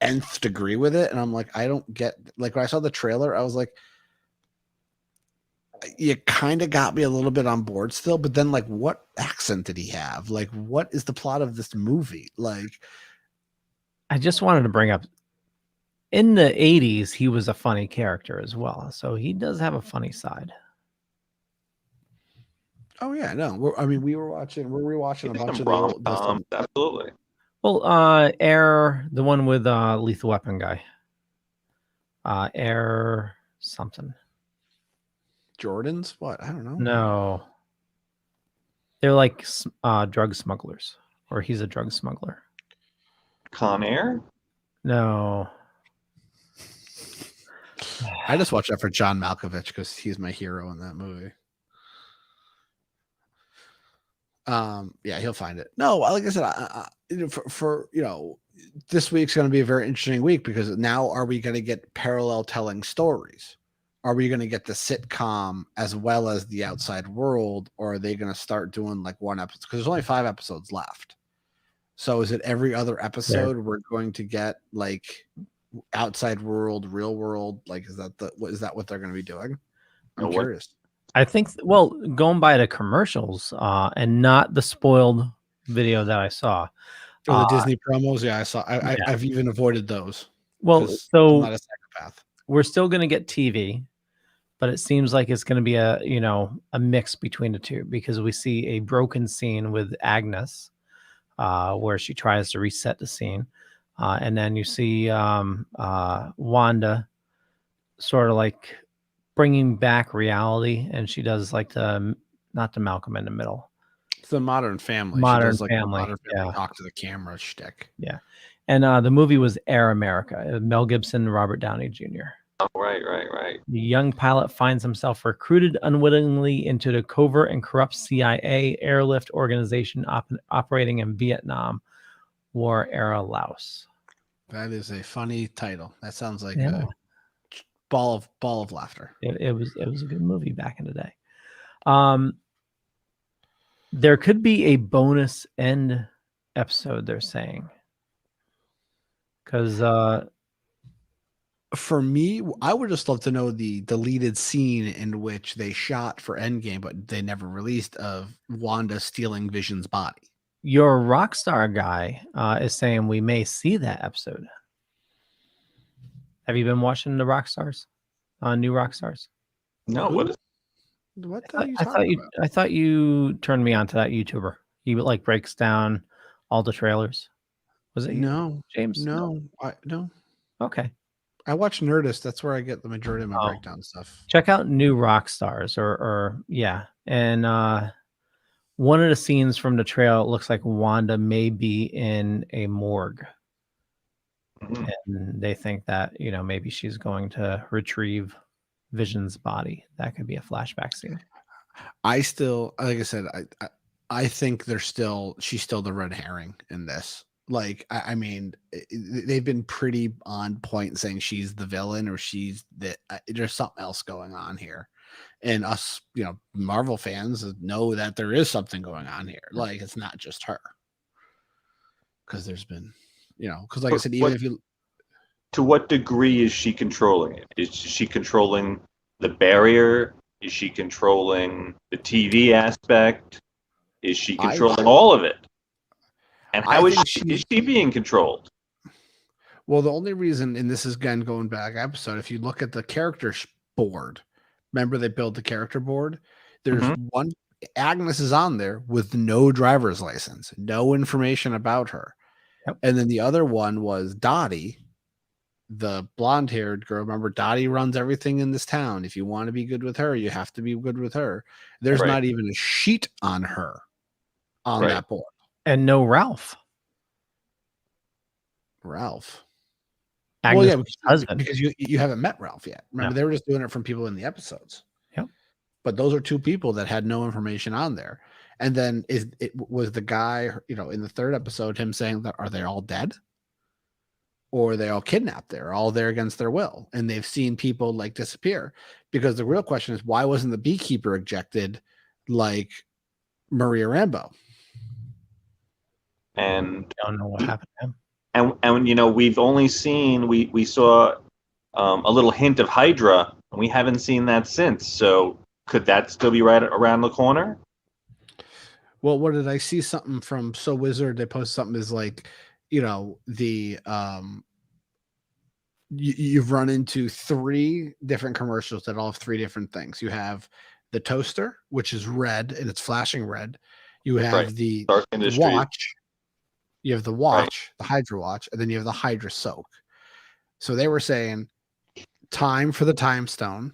nth degree with it, and I'm like, I don't get, like, when I saw the trailer, I was like, you kind of got me a little bit on board still, but then, like, what accent did he have? Like, what is the plot of this movie? Like, I just wanted to bring up, in the 80s, he was a funny character as well, so he does have a funny side. Oh yeah, no, we're rewatching a bunch of the absolutely. Well, Air, the one with Lethal Weapon guy, Air something. Jordans? What? I don't know. No, they're like drug smugglers, or he's a drug smuggler. Con Air? No. I just watched that for John Malkovich because he's my hero in that movie. Yeah, he'll find it. No, like I said, for this week's going to be a very interesting week, because now, are we going to get parallel telling stories? Are we going to get the sitcom as well as the outside world, or are they going to start doing like one episode? Because there's only 5 episodes left. So is it every other episode we're going to get like outside world, real world? Like, is that what they're going to be doing? I'm curious. I think, well, going by the commercials and not the spoiled video that I saw. The Disney promos, yeah, I saw. I've even avoided those. Well, so I'm not a psychopath. We're still going to get TV, but it seems like it's going to be a mix between the two, because we see a broken scene with Agnes where she tries to reset the scene. And then you see Wanda sort of like bringing back reality, and she does like not the Malcolm in the Middle. It's the Modern Family. Modern she does, like, Family. Modern Family talk to the camera shtick. Yeah. And the movie was Air America, Mel Gibson, Robert Downey Jr. Oh, right. The young pilot finds himself recruited unwittingly into the covert and corrupt CIA airlift organization operating in Vietnam War era Laos. That is a funny title. That sounds like a ball of laughter. It was a good movie back in the day. There could be a bonus end episode, they're saying. Because for me, I would just love to know the deleted scene in which they shot for Endgame, but they never released, of Wanda stealing Vision's body. Your Rockstar guy is saying we may see that episode. Have you been watching the Rockstars? New Rockstars? No, what are you talking about? I thought you turned me on to that YouTuber. He like breaks down all the trailers. Was it no, James? No. Okay. I watch Nerdist. That's where I get the majority of my breakdown stuff. Check out New Rockstars, or yeah. And one of the scenes from the trailer, it looks like Wanda may be in a morgue. Mm-hmm. And they think that, maybe she's going to retrieve Vision's body. That could be a flashback scene. I still, like I said, I think she's still the red herring in this. Like, I mean, they've been pretty on point saying she's the villain, or there's something else going on here. And us, Marvel fans know that there is something going on here. Like, it's not just her. Because there's been, because like I said, even if you... To what degree is she controlling it? Is she controlling the barrier? Is she controlling the TV aspect? Is she controlling all of it? And how is she being controlled? Well, the only reason, and this is again going back episode, if you look at the character board, remember they built the character board? There's one, Agnes is on there with no driver's license, no information about her. Yep. And then the other one was Dottie, the blonde-haired girl. Remember, Dottie runs everything in this town. If you want to be good with her, you have to be good with her. There's not even a sheet on her on that board. And no Ralph. Agnes husband. Because you haven't met Ralph yet. Remember, they were just doing it from people in the episodes. Yep. But those are two people that had no information on there. And then it was the guy, in the third episode, him saying that, are they all dead? Or are they all kidnapped? They're all there against their will. And they've seen people like disappear. Because the real question is, why wasn't the beekeeper ejected like Maria Rambeau? And I don't know what happened to him. And we've only seen, we saw a little hint of Hydra, and we haven't seen that since. So could that still be right around the corner? Well, what did I see? Something from So Wizard? They posted something is like, the you've run into 3 different commercials that all have 3 different things. You have the toaster, which is red and it's flashing red. You have the watch. You have the watch, the Hydra watch, and then you have the Hydra soak. So they were saying time for the time stone.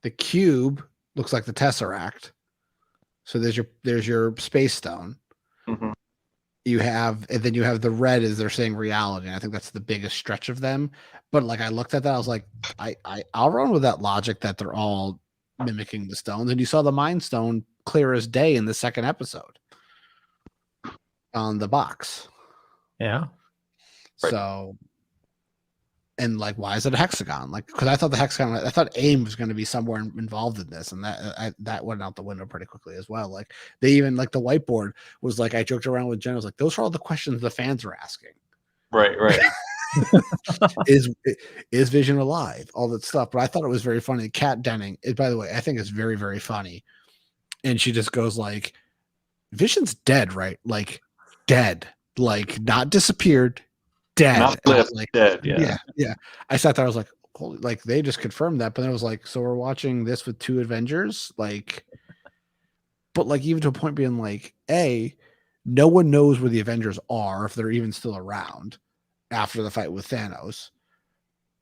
The cube looks like the Tesseract. So there's your space stone. Mm-hmm. And then you have the red as they're saying reality. And I think that's the biggest stretch of them. But like I looked at that, I was like, I'll run with that logic that they're all mimicking the stones. And you saw the Mind Stone clear as day in the second episode on the box. Yeah. So, and like, why is it a hexagon? Like, because I thought AIM was going to be somewhere involved in this, and that went out the window pretty quickly as well. Like, they even like the whiteboard was like, I joked around with Jen. I was like, those are all the questions the fans are asking. Right. Is Vision alive? All that stuff. But I thought it was very funny. Kat Denning, by the way, I think it's very, very funny. And she just goes like, Vision's dead, right? Like, dead. Like, not disappeared. Dead. Not like, dead. Yeah. I sat there. I was like, holy, like they just confirmed that. But then I was like, so we're watching this with 2 Avengers, like, but like even to a point being like, no one knows where the Avengers are if they're even still around after the fight with Thanos.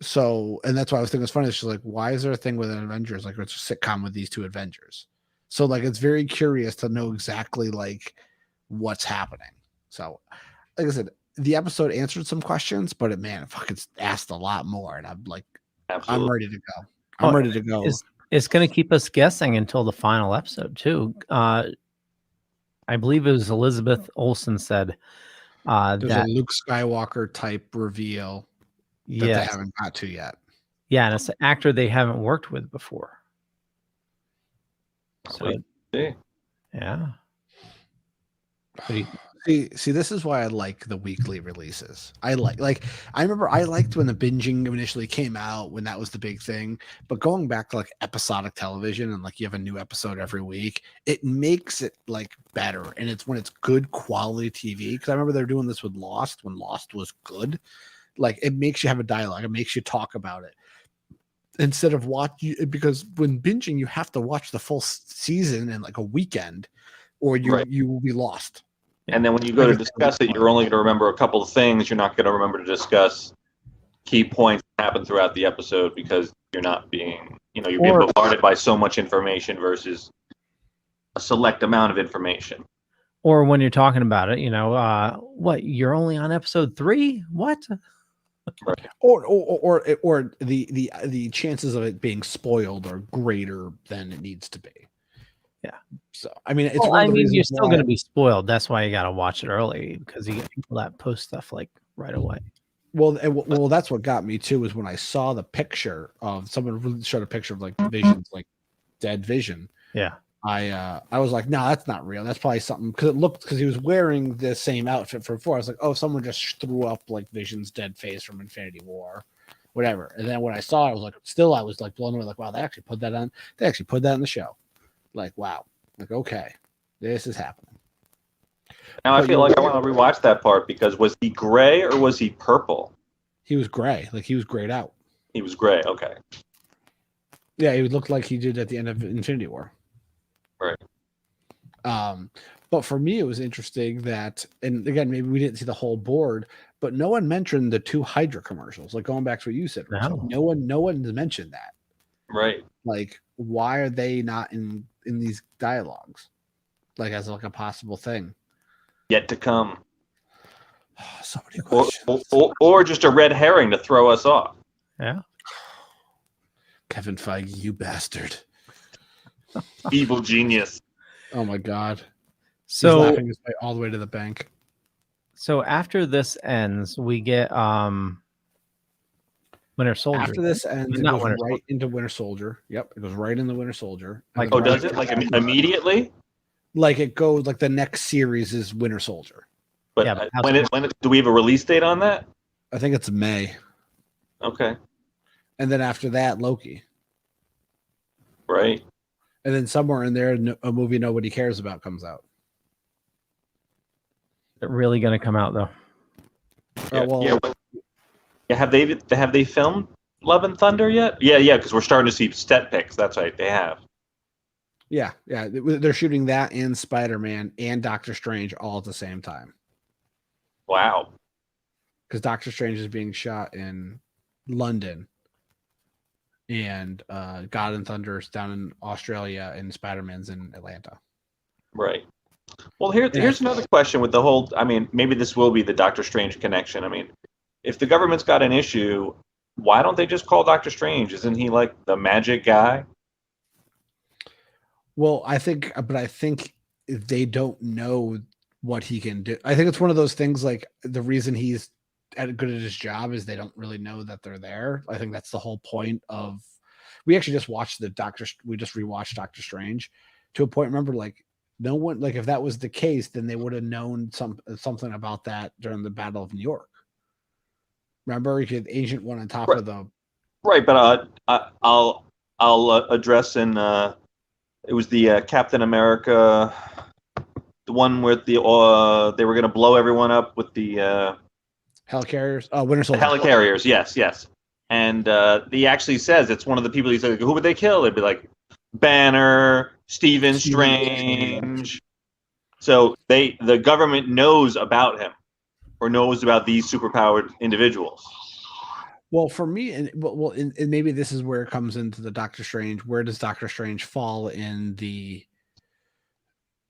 So, and that's why I was thinking it's funny. It's just like, why is there a thing with an Avengers? Like, it's a sitcom with these 2 Avengers. So, like, it's very curious to know exactly like what's happening. So, like I said, the episode answered some questions, but it fucking asked a lot more. And I'm like, absolutely. I'm ready to go. I'm ready to go. It's going to keep us guessing until the final episode too. I believe it was Elizabeth Olsen said there's a Luke Skywalker type reveal that they haven't got to yet. Yeah, and it's an actor they haven't worked with before. So, yeah. See, this is why I like the weekly releases. I remember I liked when the binging initially came out, when that was the big thing. But going back to like episodic television and like you have a new episode every week, it makes it like better. And it's when it's good quality TV. Because I remember they were doing this with Lost when Lost was good. Like it makes you have a dialogue. It makes you talk about it instead of because when binging you have to watch the full season in like a weekend, or you will be lost. And then when you go to discuss it, you're only going to remember a couple of things. You're not going to remember to discuss key points that happen throughout the episode because you're not being, you're being bombarded by so much information versus a select amount of information. Or when you're talking about it, what, you're only on episode 3? What? Right. Or the chances of it being spoiled are greater than it needs to be. Yeah. So I mean, you're still going to be spoiled. That's why you got to watch it early, because you get people that post stuff like right away. Well, that's what got me too, is when I saw the picture of someone showed a picture of like Vision's like dead Vision. Yeah. I was like, no, that's not real. That's probably something, because he was wearing the same outfit from before. I was like, oh, someone just threw up like Vision's dead face from Infinity War, whatever. And then when I saw it, I was like blown away. Like, wow, they actually put that on. They actually put that in the show. Like, wow. Like, okay, this is happening. Now I feel like I want to rewatch that part, because was he gray or was he purple? He was gray. Like, he was grayed out. He was gray. Okay. Yeah, he looked like he did at the end of Infinity War. Right. But for me, it was interesting that, and again, maybe we didn't see the whole board, but no one mentioned the 2 Hydra commercials. Like going back to what you said, Rachel. No one mentioned that. Right. Like, why are they not in these dialogues? Like as like a possible thing. Yet to come. Oh, so many questions. Or just a red herring to throw us off. Yeah. Kevin Feige, you bastard. Evil genius. Oh my God. So he's laughing his way all the way to the bank. So after this ends, we get Winter Soldier. After this ends, it goes right into Winter Soldier. Yep, it goes right into Winter Soldier. Like, does it? Like immediately? Like it goes like the next series is Winter Soldier. But yeah, when do we have a release date on that? I think it's May. Okay. And then after that, Loki. Right. And then somewhere in there, a movie nobody cares about comes out. It's really going to come out though. Have they filmed Love and Thunder yet? Yeah, because we're starting to see set pics. That's right, they have. Yeah. They're shooting that and Spider-Man and Doctor Strange all at the same time. Wow. Because Doctor Strange is being shot in London, and God and Thunder's down in Australia, and Spider-Man's in Atlanta. Right. Well, here's another question with the whole. I mean, maybe this will be the Doctor Strange connection. I mean, if the government's got an issue, why don't they just call Doctor Strange? Isn't he like the magic guy? Well, I think they don't know what he can do. I think it's one of those things like the reason he's good at his job is they don't really know that they're there. I think that's the whole point of. We actually just watched we just rewatched Doctor Strange to a point. Remember, like no one, like if that was the case, then they would have known something about that during the Battle of New York. Remember, he had Agent One on top of the. Right, but I'll address in. It was the Captain America, the one where they were going to blow everyone up with the Helicarriers. Oh, Winter Soldier. The Helicarriers, yes. And he actually says it's one of the people. He said, "Who would they kill?" They'd be like Banner, Stephen Strange. So the government knows about him, or knows about these superpowered individuals. Well, for me, and maybe this is where it comes into the Doctor Strange. Where does Doctor Strange fall in the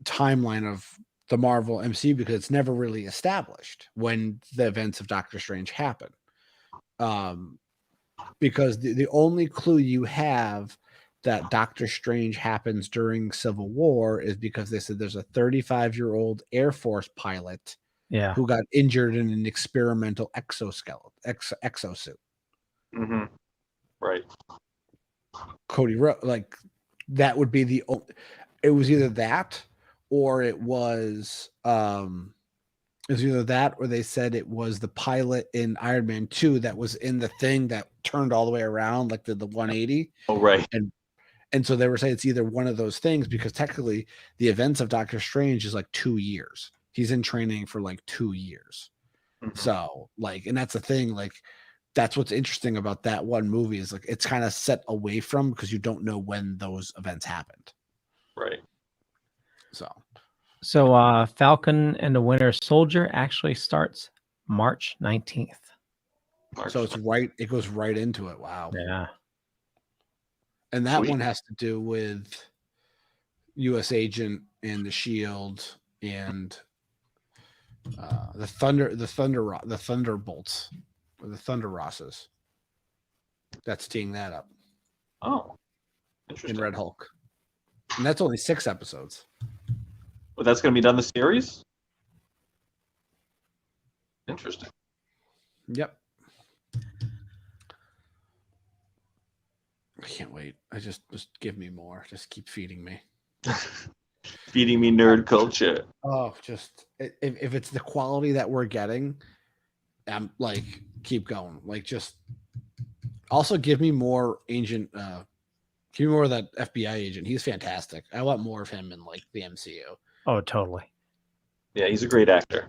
timeline of the Marvel MCU? Because it's never really established when the events of Doctor Strange happen. Because the only clue you have that Doctor Strange happens during Civil War is because they said there's a 35-year-old Air Force pilot who got injured in an experimental exosuit. Mm-hmm. Right. Cody wrote like that would be it was either that or it was either that or they said it was the pilot in Iron Man 2 that was in the thing that turned all the way around, like the 180. Oh, right. And so they were saying it's either one of those things because technically the events of Doctor Strange is like 2 years. He's in training for like 2 years. Mm-hmm. So like, and that's the thing, like that's what's interesting about that one movie is like it's kind of set away from because you don't know when those events happened. Right. So Falcon and the Winter Soldier actually starts March 19th. So it's right. It goes right into it. Wow. Yeah. And that one has to do with U.S. Agent and the Shield and the Thunderbolts or the Thunder Rosses. That's teeing that up. Oh, interesting. In Red Hulk, and that's only 6 episodes. Well, that's going to be done the series. Interesting. Yep. I can't wait. Just give me more. Just keep feeding me. Feeding me nerd culture. Oh, just if it's the quality that we're getting, I'm like keep going. Like just also give me more agent. Give me more of that FBI agent. He's fantastic. I want more of him in like the MCU. Oh, totally. Yeah, he's a great actor.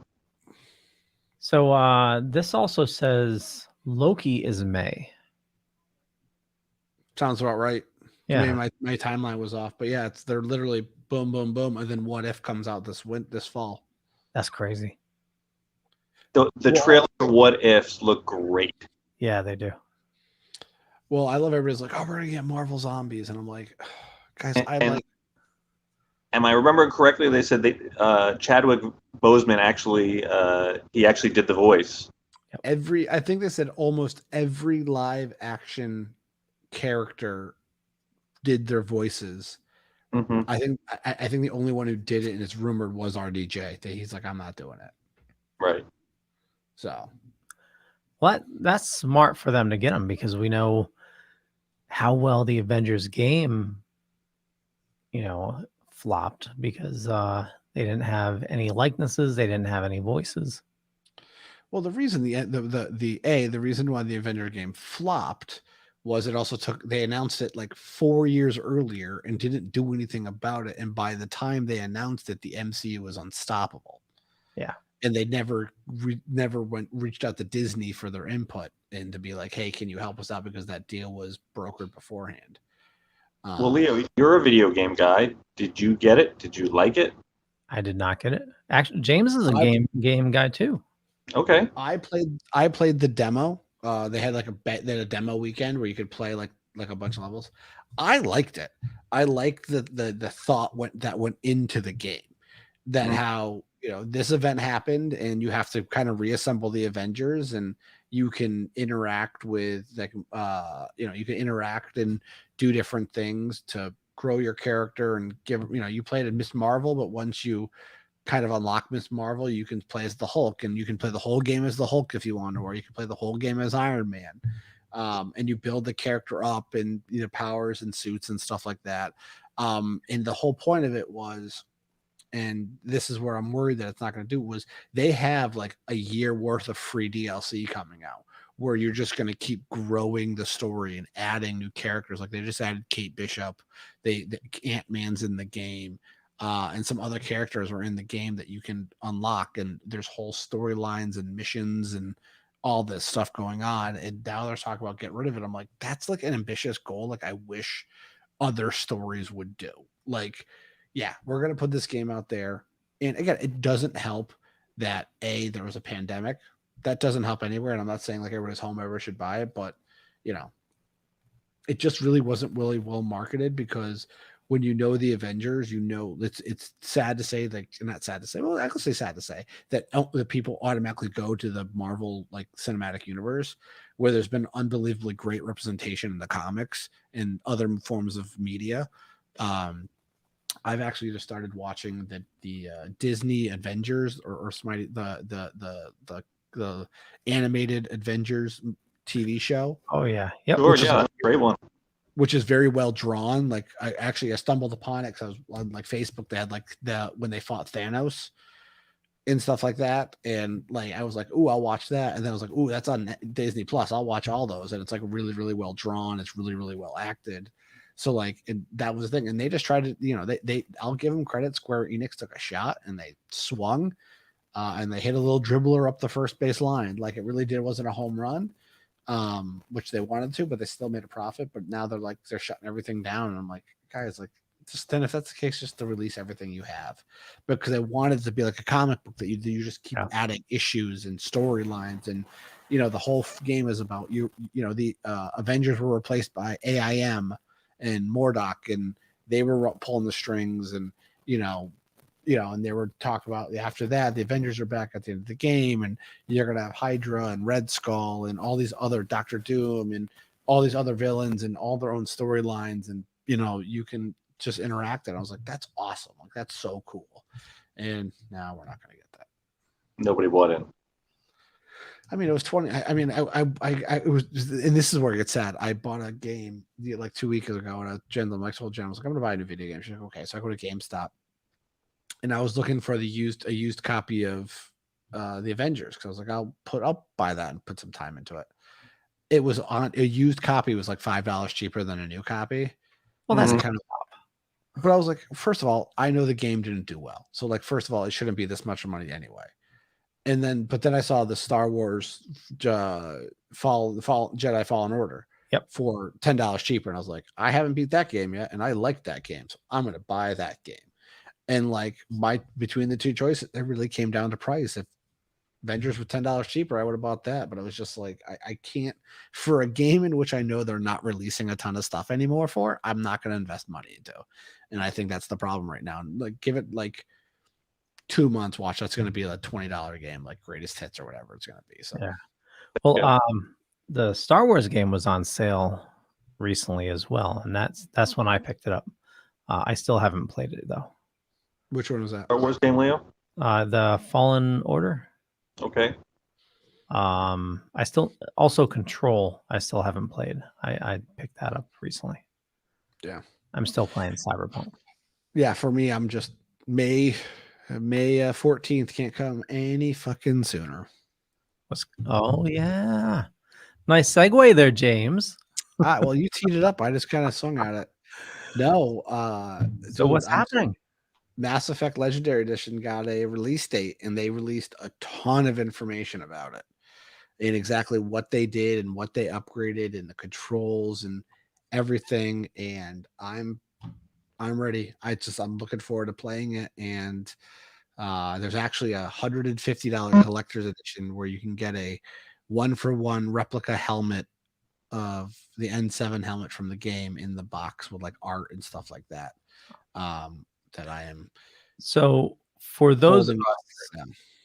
So this also says Loki is May. Sounds about right. Yeah. Maybe my timeline was off, but yeah, they're literally boom, boom, boom, and then What If comes out this fall. That's crazy. The trailer What Ifs look great. Yeah, they do. Well, I love everybody's like, oh, we're gonna get Marvel Zombies, and I'm like, guys, Am I remembering correctly? They said Chadwick Boseman actually did the voice. I think they said almost every live action character did their voices. Mm-hmm. I think the only one who did it, and it's rumored, was RDJ. That he's like, I'm not doing it. Right. So, that's smart for them to get him, because we know how well the Avengers game, flopped, because they didn't have any likenesses, they didn't have any voices. well, the reason the reason why the Avenger game flopped was it also they announced it like 4 years earlier and didn't do anything about it, and by the time they announced it, the MCU was unstoppable. Yeah. And they never reached out to Disney for their input and to be like, hey, can you help us out, because that deal was brokered beforehand. Well, Leo, you're a video game guy. Did you get it? Did you like it? I did not get it. Actually, James is a game guy too. Okay. I played the demo. They had a demo weekend where you could play like a bunch of levels. I liked it. I liked the thought that went into the game. That how this event happened, and you have to kind of reassemble the Avengers, and you can interact with you can interact and do different things to grow your character and give you played as Miss Marvel, but once you kind of unlock Miss Marvel, you can play as the Hulk, and you can play the whole game as the Hulk if you want, or you can play the whole game as Iron Man. And you build the character up and powers and suits and stuff like that. And the whole point of it was, and this is where I'm worried that it's not going to do, was they have like a year worth of free DLC coming out, where you're just going to keep growing the story and adding new characters. Like they just added Kate Bishop, the Ant-Man's in the game, and some other characters are in the game that you can unlock, and there's whole storylines and missions and all this stuff going on. And now they're talking about get rid of it. I'm like, that's like an ambitious goal. Like I wish other stories would do. Like, yeah, we're going to put this game out there. And again, it doesn't help that there was a pandemic. That doesn't help anywhere. And I'm not saying like everybody's home, everyone should buy it, but it just really wasn't really well marketed, because when the Avengers, it's sad to say, like, not sad to say, well, I could say sad to say that the people automatically go to the Marvel like cinematic universe, where there's been unbelievably great representation in the comics and other forms of media. I've actually just started watching the Disney Avengers or the animated Avengers TV show. Oh yeah, yep. Sure, yeah, great one. Which is very well drawn. Like I stumbled upon it because I was on like Facebook. They had like when they fought Thanos and stuff like that, and like I was like, "Ooh, I'll watch that." And then I was like, "Ooh, that's on Disney Plus. I'll watch all those." And it's like really, really well drawn. It's really, really well acted. So like, and that was the thing. And they just tried to, I'll give them credit. Square Enix took a shot and they swung, and they hit a little dribbler up the first base line. Like it really wasn't a home run, which they wanted to, but they still made a profit. But now they're shutting everything down. And I'm like, guys, like, just then if that's the case, just to release everything you have, because I wanted it to be like a comic book that you just keep adding issues and storylines, and the whole game is about the Avengers were replaced by AIM and Mordok, and they were pulling the strings, and and they were talking about after that the Avengers are back at the end of the game, and you're gonna have Hydra and Red Skull and all these other Doctor Doom and all these other villains and all their own storylines, and you can just interact. And I was like, that's awesome, like that's so cool. And now we're not gonna get that. Nobody bought in. I mean, it was 20. I mean, it was, and this is where it gets sad. I bought a game like 2 weeks ago, and I told Jen, I was like, I'm gonna buy a new video game. She's like, okay. So I go to GameStop, and I was looking for a used copy of the Avengers, because I was like, I'll buy that and put some time into it. It was on a used copy was like $5 cheaper than a new copy. Well, that's kind of. But I was like, first of all, I know the game didn't do well, so like, first of all, it shouldn't be this much money anyway. But then I saw the Star Wars Jedi Fallen Order for $10 cheaper. And I was like, I haven't beat that game yet, and I like that game, so I'm going to buy that game. And like between the two choices, it really came down to price. Avengers was $10 cheaper, I would have bought that. But I was just like, I can't, for a game in which I know they're not releasing a ton of stuff anymore for, I'm not going to invest money into. And I think that's the problem right now. Like, give it like 2 months, watch, that's going to be a $20 game, like Greatest Hits or whatever it's going to be. So yeah. Well, the Star Wars game was on sale recently as well, and that's when I picked it up. I still haven't played it though. Which one was that? Star Wars game, Leo? The Fallen Order. Okay. I still also Control. I still haven't played. I picked that up recently. Yeah. I'm still playing Cyberpunk. Yeah, for me, I'm just May 14th can't come any fucking sooner. Oh yeah, nice segue there, James. Well, you teed it up. I just kind of swung at it. No. So what's happening? Mass Effect Legendary Edition got a release date, and they released a ton of information about it and exactly what they did and what they upgraded and the controls and everything. And I'm ready. I'm looking forward to playing it. And there's actually a $150 collector's edition where you can get a 1-for-1 replica helmet of the N7 helmet from the game in the box with like art and stuff like that. That I am. So for those of us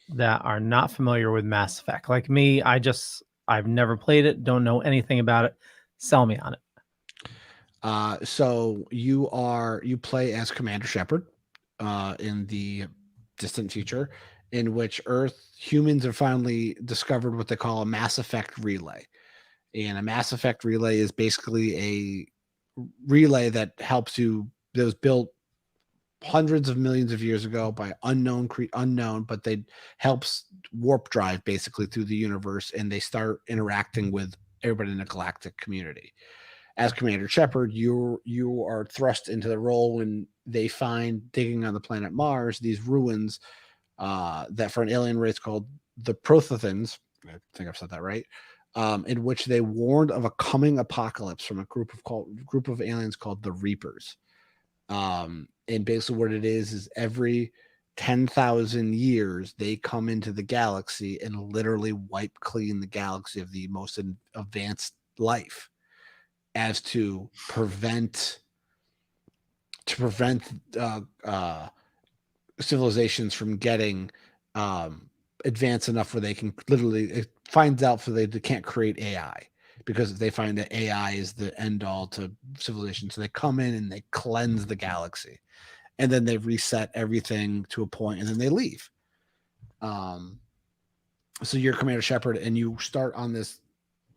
that are not familiar with Mass Effect, like me, I've never played it, don't know anything about it. Sell me on it. So you play as Commander Shepard in the distant future, in which humans have finally discovered what they call a Mass Effect relay. And a Mass Effect relay is basically a relay that helps you, that was built hundreds of millions of years ago by unknown, but they helps warp drive basically through the universe, and they start interacting with everybody in the galactic community. As Commander Shepard, you are thrust into the role when they find, digging on the planet Mars, these ruins that for an alien race called the Protheans, I think I've said that right, in which they warned of a coming apocalypse from a group of aliens called the Reapers. And basically what it is every 10,000 years, they come into the galaxy and literally wipe clean the galaxy of the most advanced life, as to prevent civilizations from getting advanced enough where they can literally, it finds out they can't create AI, because they find that AI is the end all to civilization. So they come in and they cleanse the galaxy, and then they reset everything to a point, and then they leave. So you're Commander Shepard, and you start on this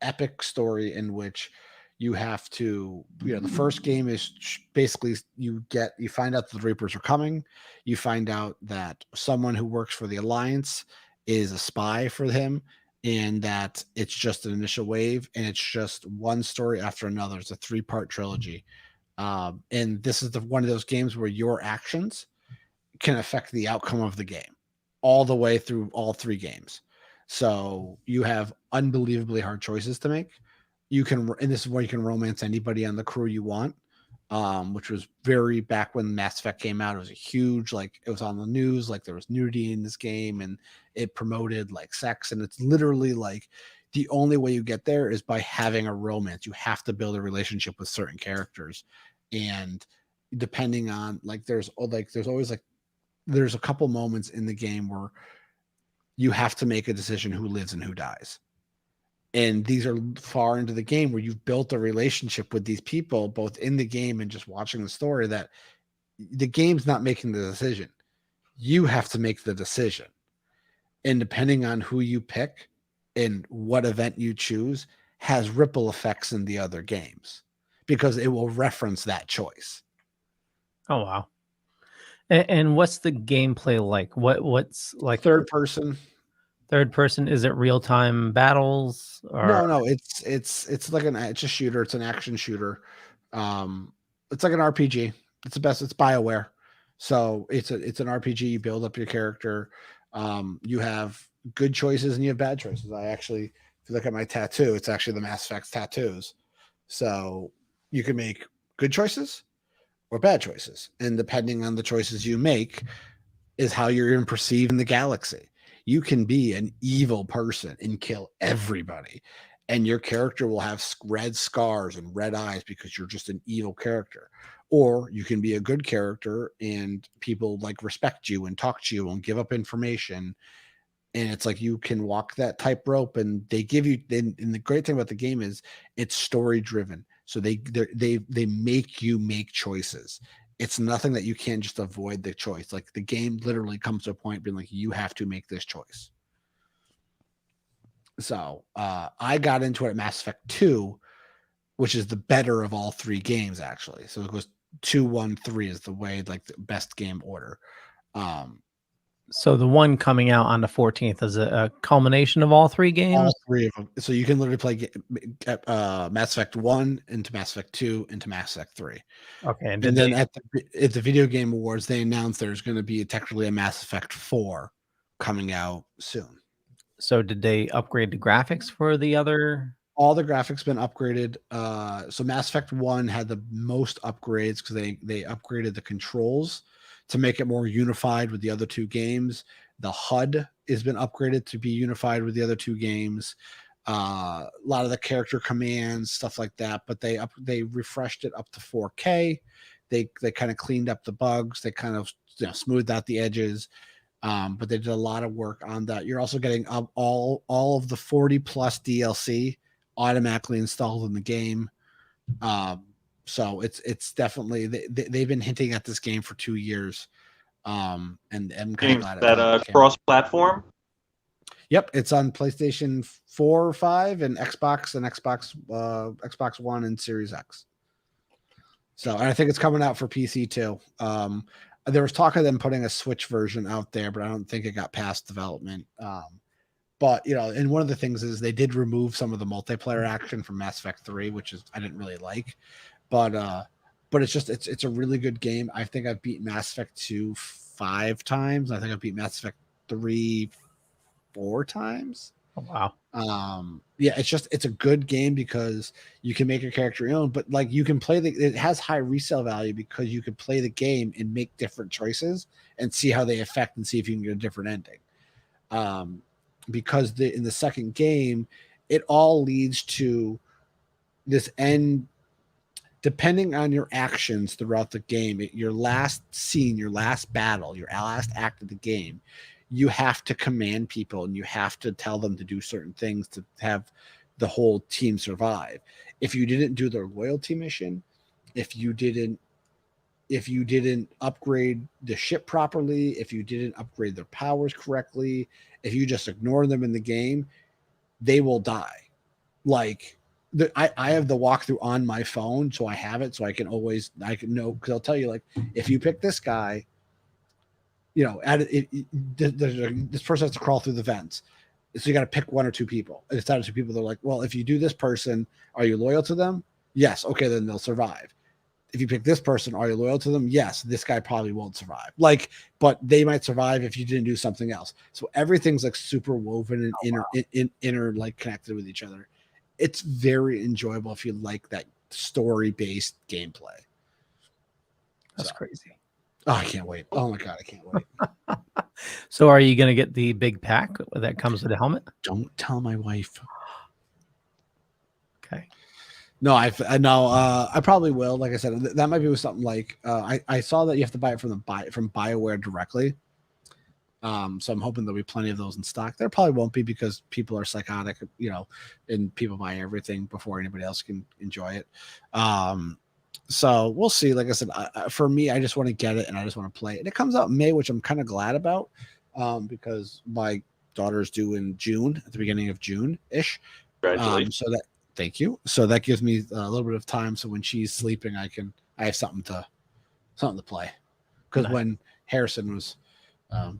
epic story in which you have to, the first game is basically you find out that the Reapers are coming. You find out that someone who works for the Alliance is a spy for him, and that it's just an initial wave, and it's just one story after another. It's a 3-part trilogy. And this is one of those games where your actions can affect the outcome of the game all the way through all 3 games. So you have unbelievably hard choices to make. And this is where you can romance anybody on the crew you want, which was very back when Mass Effect came out. It was a huge, like, it was on the news, like there was nudity in this game, and it promoted like sex. And it's literally like the only way you get there is by having a romance. You have to build a relationship with certain characters. And depending on there's always there's a couple moments in the game where you have to make a decision who lives and who dies. And these are far into the game where you've built a relationship with these people, both in the game and just watching the story, that the game's not making the decision. You have to make the decision. And depending on who you pick and what event you choose has ripple effects in the other games, because it will reference that choice. Oh, wow. And what's the gameplay like? What's like third person? Third person, is it real-time battles? Or... No, it's like it's a shooter. It's an action shooter. It's like an RPG. It's the best. It's BioWare. So it's an RPG. You build up your character. You have good choices and you have bad choices. If you look at my tattoo, it's actually the Mass Effect tattoos. So you can make good choices or bad choices. And depending on the choices you make is how you're going to perceive in the galaxy. You can be an evil person and kill everybody, and your character will have red scars and red eyes because you're just an evil character. Or you can be a good character and people like respect you and talk to you and give up information. And it's like you can walk that tightrope, and they give you. And the great thing about the game is it's story driven, so they make you make choices. It's nothing that you can't just avoid the choice. Like the game literally comes to a point being like, you have to make this choice. So I got into it at Mass Effect 2, which is the better of all three games, actually. So it goes 2, 1, 3 is the way, like the best game order. So the one coming out on the 14th is a culmination of all three games? All three of them. So you can literally play Mass Effect 1 into Mass Effect 2 into Mass Effect 3. Okay. And then at the Video Game Awards, they announced there's going to be technically a Mass Effect 4 coming out soon. So did they upgrade the graphics for the other? All the graphics been upgraded. So Mass Effect 1 had the most upgrades because they upgraded the controls to make it more unified with the other two games. The HUD has been upgraded to be unified with the other two games. A lot of the character commands, stuff like that, but they refreshed it up to 4K. They kind of cleaned up the bugs. They kind of smoothed out the edges. But they did a lot of work on that. You're also getting all of the 40 plus DLC automatically installed in the game. So it's definitely they've been hinting at this game for 2 years. And I'm kind of glad that cross-platform. Yep, it's on PlayStation 4 or 5 and Xbox One and Series X. So, and I think it's coming out for PC too. There was talk of them putting a Switch version out there, but I don't think it got past development. But and one of the things is they did remove some of the multiplayer action from Mass Effect 3, which is I didn't really like. But it's a really good game. I think I've beat Mass Effect 2 5 times. I think I've beat Mass Effect 3 4 times. Oh, wow. Yeah, it's a good game because you can make your character your own, but like you can play it has high resale value because you can play the game and make different choices and see how they affect and see if you can get a different ending. Because in the second game, it all leads to this end. Depending on your actions throughout the game, your last scene, your last battle, your last act of the game, you have to command people and you have to tell them to do certain things to have the whole team survive. If you didn't do their loyalty mission, if you didn't upgrade the ship properly, if you didn't upgrade their powers correctly, if you just ignore them in the game, they will die. Like I have the walkthrough on my phone, so I have it, so I can know, because I'll tell you, like, if you pick this guy, this person has to crawl through the vents. So you got to pick one or two people. And it's out of two people. They're like, well, if you do this person, are you loyal to them? Yes. Okay, then they'll survive. If you pick this person, are you loyal to them? Yes. This guy probably won't survive. Like, but they might survive if you didn't do something else. So everything's like super woven and inter like connected with each other. It's very enjoyable if you like that story-based gameplay. That's crazy. Oh, I can't wait. Oh my God, I can't wait. So are you going to get the big pack that comes with the helmet? Don't tell my wife. Okay. No, I probably will. Like I said, that might be with something like I saw that you have to buy it from BioWare directly. So I'm hoping there'll be plenty of those in stock. There probably won't be because people are psychotic, and people buy everything before anybody else can enjoy it. So we'll see. Like I said, for me, I just want to get it and I just want to play it. And it comes out in May, which I'm kind of glad about, because my daughter's due in June, at the beginning of June-ish. Congratulations. Thank you. So that gives me a little bit of time. So when she's sleeping, I have something to play. Because when Harrison was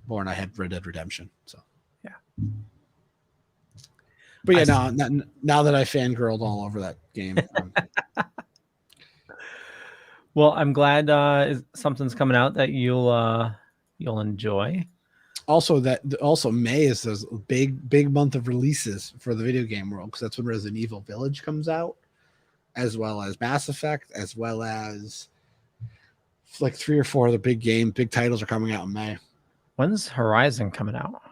born, I had Red Dead Redemption. So yeah. But yeah, now that I fangirled all over that game. Well, I'm glad something's coming out that you'll enjoy. Also, May is this big month of releases for the video game world, because that's when Resident Evil Village comes out, as well as Mass Effect, as well as like 3 or 4 of the big titles are coming out in May. When's Horizon coming out?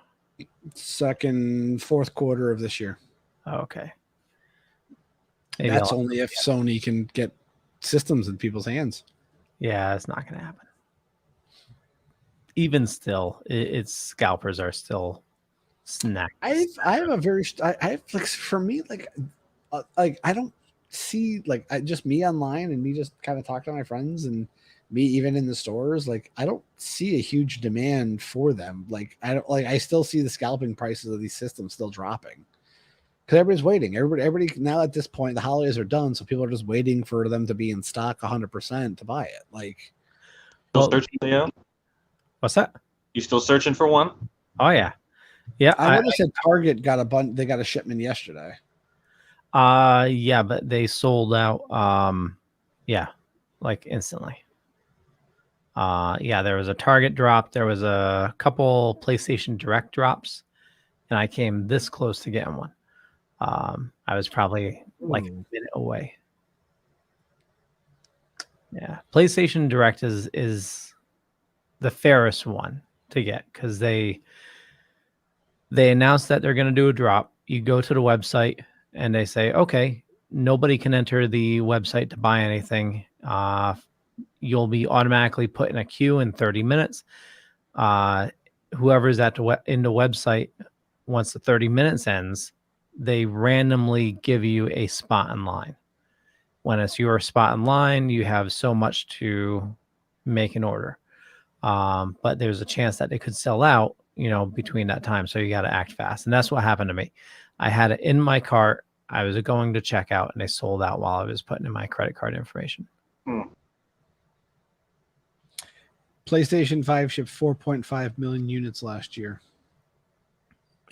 fourth quarter of this year. Okay. That's only if Sony can get systems in people's hands. Yeah, it's not going to happen. Even still, its scalpers are still snacked. I have a very, I have like, for me, like I don't see like just me online and me just kind of talk to my friends and me even in the stores. Like I don't see a huge demand for them. Like I still see the scalping prices of these systems still dropping because everybody's waiting. Everybody now at this point, the holidays are done, so people are just waiting for them to be in stock 100% to buy it. Like, still searching, Leo? What's that? You still searching for one? Oh yeah. Yeah, I noticed that Target got a bunch. They got a shipment yesterday. Yeah, but they sold out. Yeah, like instantly. Yeah, there was a Target drop. There was a couple PlayStation Direct drops, and I came this close to getting one. I was probably like a minute away. Yeah, PlayStation Direct is the fairest one to get because they announced that they're going to do a drop. You go to the website and they say, okay, nobody can enter the website to buy anything. You'll be automatically put in a queue in 30 minutes. Whoever's at in the website, once the 30 minutes ends, they randomly give you a spot in line. When it's your spot in line, you have so much to make an order. But there's a chance that they could sell out, between that time. So you got to act fast. And that's what happened to me. I had it in my cart. I was going to check out and they sold out while I was putting in my credit card information. PlayStation 5 shipped 4.5 million units last year.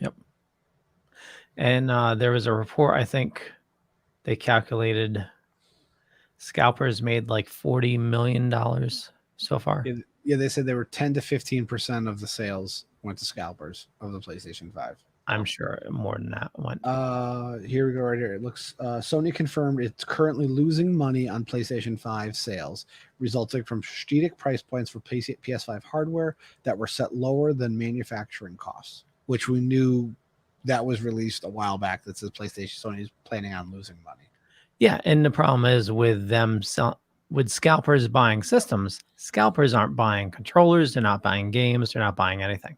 Yep. And there was a report, I think they calculated scalpers made like $40 million so far. Yeah, they said they were 10 to 15% of the sales went to scalpers of the PlayStation 5. I'm sure more than that went. Here we go right here. It looks Sony confirmed it's currently losing money on PlayStation 5 sales, resulting from strategic price points for PS5 hardware that were set lower than manufacturing costs, which we knew that was released a while back that says PlayStation Sony is planning on losing money. Yeah, and the problem is with them with scalpers buying systems, scalpers aren't buying controllers, they're not buying games, they're not buying anything.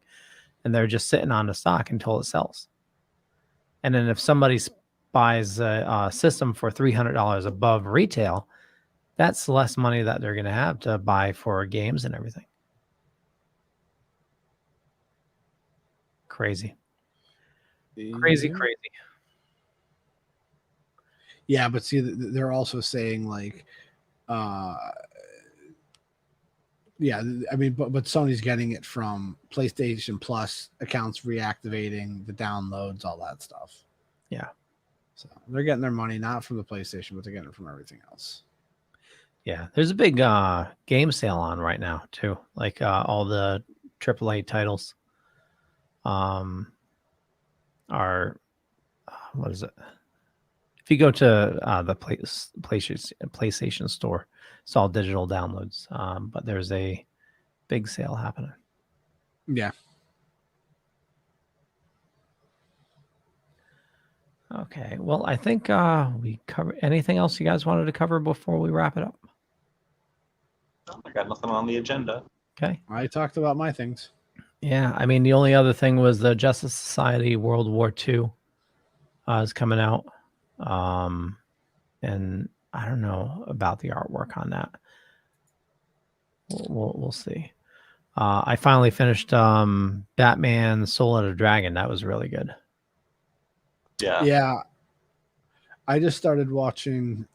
And they're just sitting on the stock until it sells. And then if somebody buys a system for $300 above retail, that's less money that they're going to have to buy for games and everything. Crazy. Crazy. Yeah, but see, they're also saying like, yeah, I mean, but Sony's getting it from PlayStation Plus accounts reactivating the downloads, all that stuff. Yeah. So they're getting their money not from the PlayStation, but they're getting it from everything else. Yeah, there's a big game sale on right now too. Like all the AAA titles are what is it? If you go to the PlayStation store, it's all digital downloads. But there's a big sale happening. Yeah. Okay. Well, I think we covered anything else you guys wanted to cover before we wrap it up. I got nothing on the agenda. Okay. I talked about my things. Yeah. I mean, the only other thing was the Justice Society World War II is coming out. And I don't know about the artwork on that. We'll see. I finally finished Batman Soul of the Dragon. That was really good. Yeah. I just started watching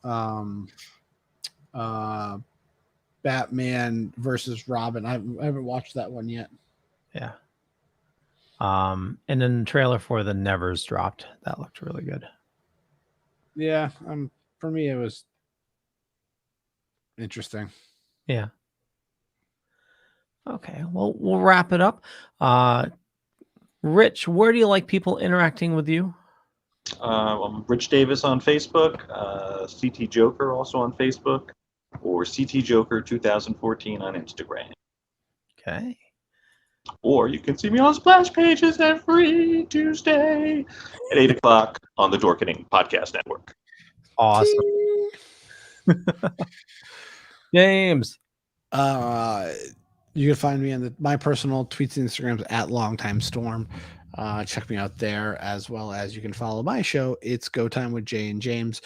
Batman versus Robin. I haven't watched that one yet. Yeah. And then the trailer for The Nevers dropped. That looked really good. Yeah, for me it was interesting. Yeah. Okay, well, we'll wrap it up. Rich, where do you like people interacting with you? I'm Rich Davis on Facebook, CT Joker also on Facebook, or CT Joker 2014 on Instagram. Okay. Or you can see me on Splash Pages every Tuesday at 8 o'clock on the Dorkening Podcast Network. Awesome. James. You can find me on my personal tweets and Instagrams at LongTimeStorm. Check me out there, as well as you can follow my show. It's Go Time with Jay and James.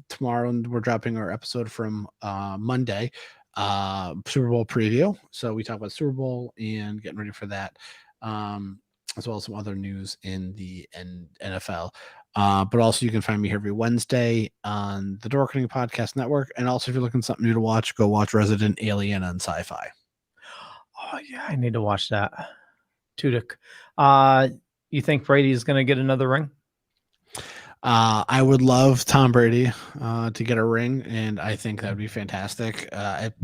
Tomorrow we're dropping our episode from Monday, Super Bowl preview. So we talk about Super Bowl and getting ready for that, as well as some other news in the NFL. But also you can find me here every Wednesday on the Dorkening Podcast Network. And also if you're looking for something new to watch, go watch Resident Alien on Sci-Fi. Oh yeah, I need to watch that. Tudyk. You think Brady is going to get another ring? I would love Tom Brady to get a ring, and I think that would be fantastic.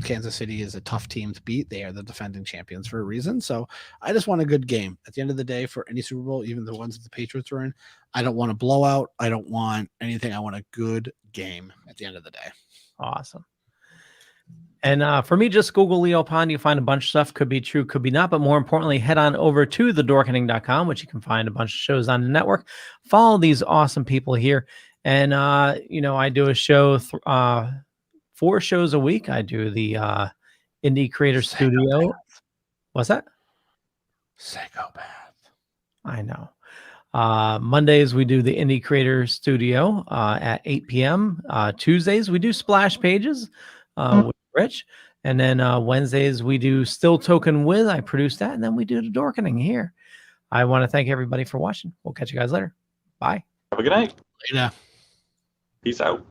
Kansas City is a tough team to beat. They are the defending champions for a reason. So I just want a good game. At the end of the day, for any Super Bowl, even the ones that the Patriots are in, I don't want a blowout. I don't want anything. I want a good game at the end of the day. Awesome. And for me, just Google Leo Pond. You find a bunch of stuff. Could be true, could be not. But more importantly, head on over to thedorkening.com, which you can find a bunch of shows on the network. Follow these awesome people here. And, I do a show, 4 shows a week. I do the Indie Creator Studio. What's that? Psychopath. I know. Mondays, we do the Indie Creator Studio at 8 p.m. Tuesdays, we do Splash Pages with Rich. And then Wednesdays, we do Still Token With. I produce that. And then we do the Dorkening here. I want to thank everybody for watching. We'll catch you guys later. Bye. Have a good night. Later. Peace out.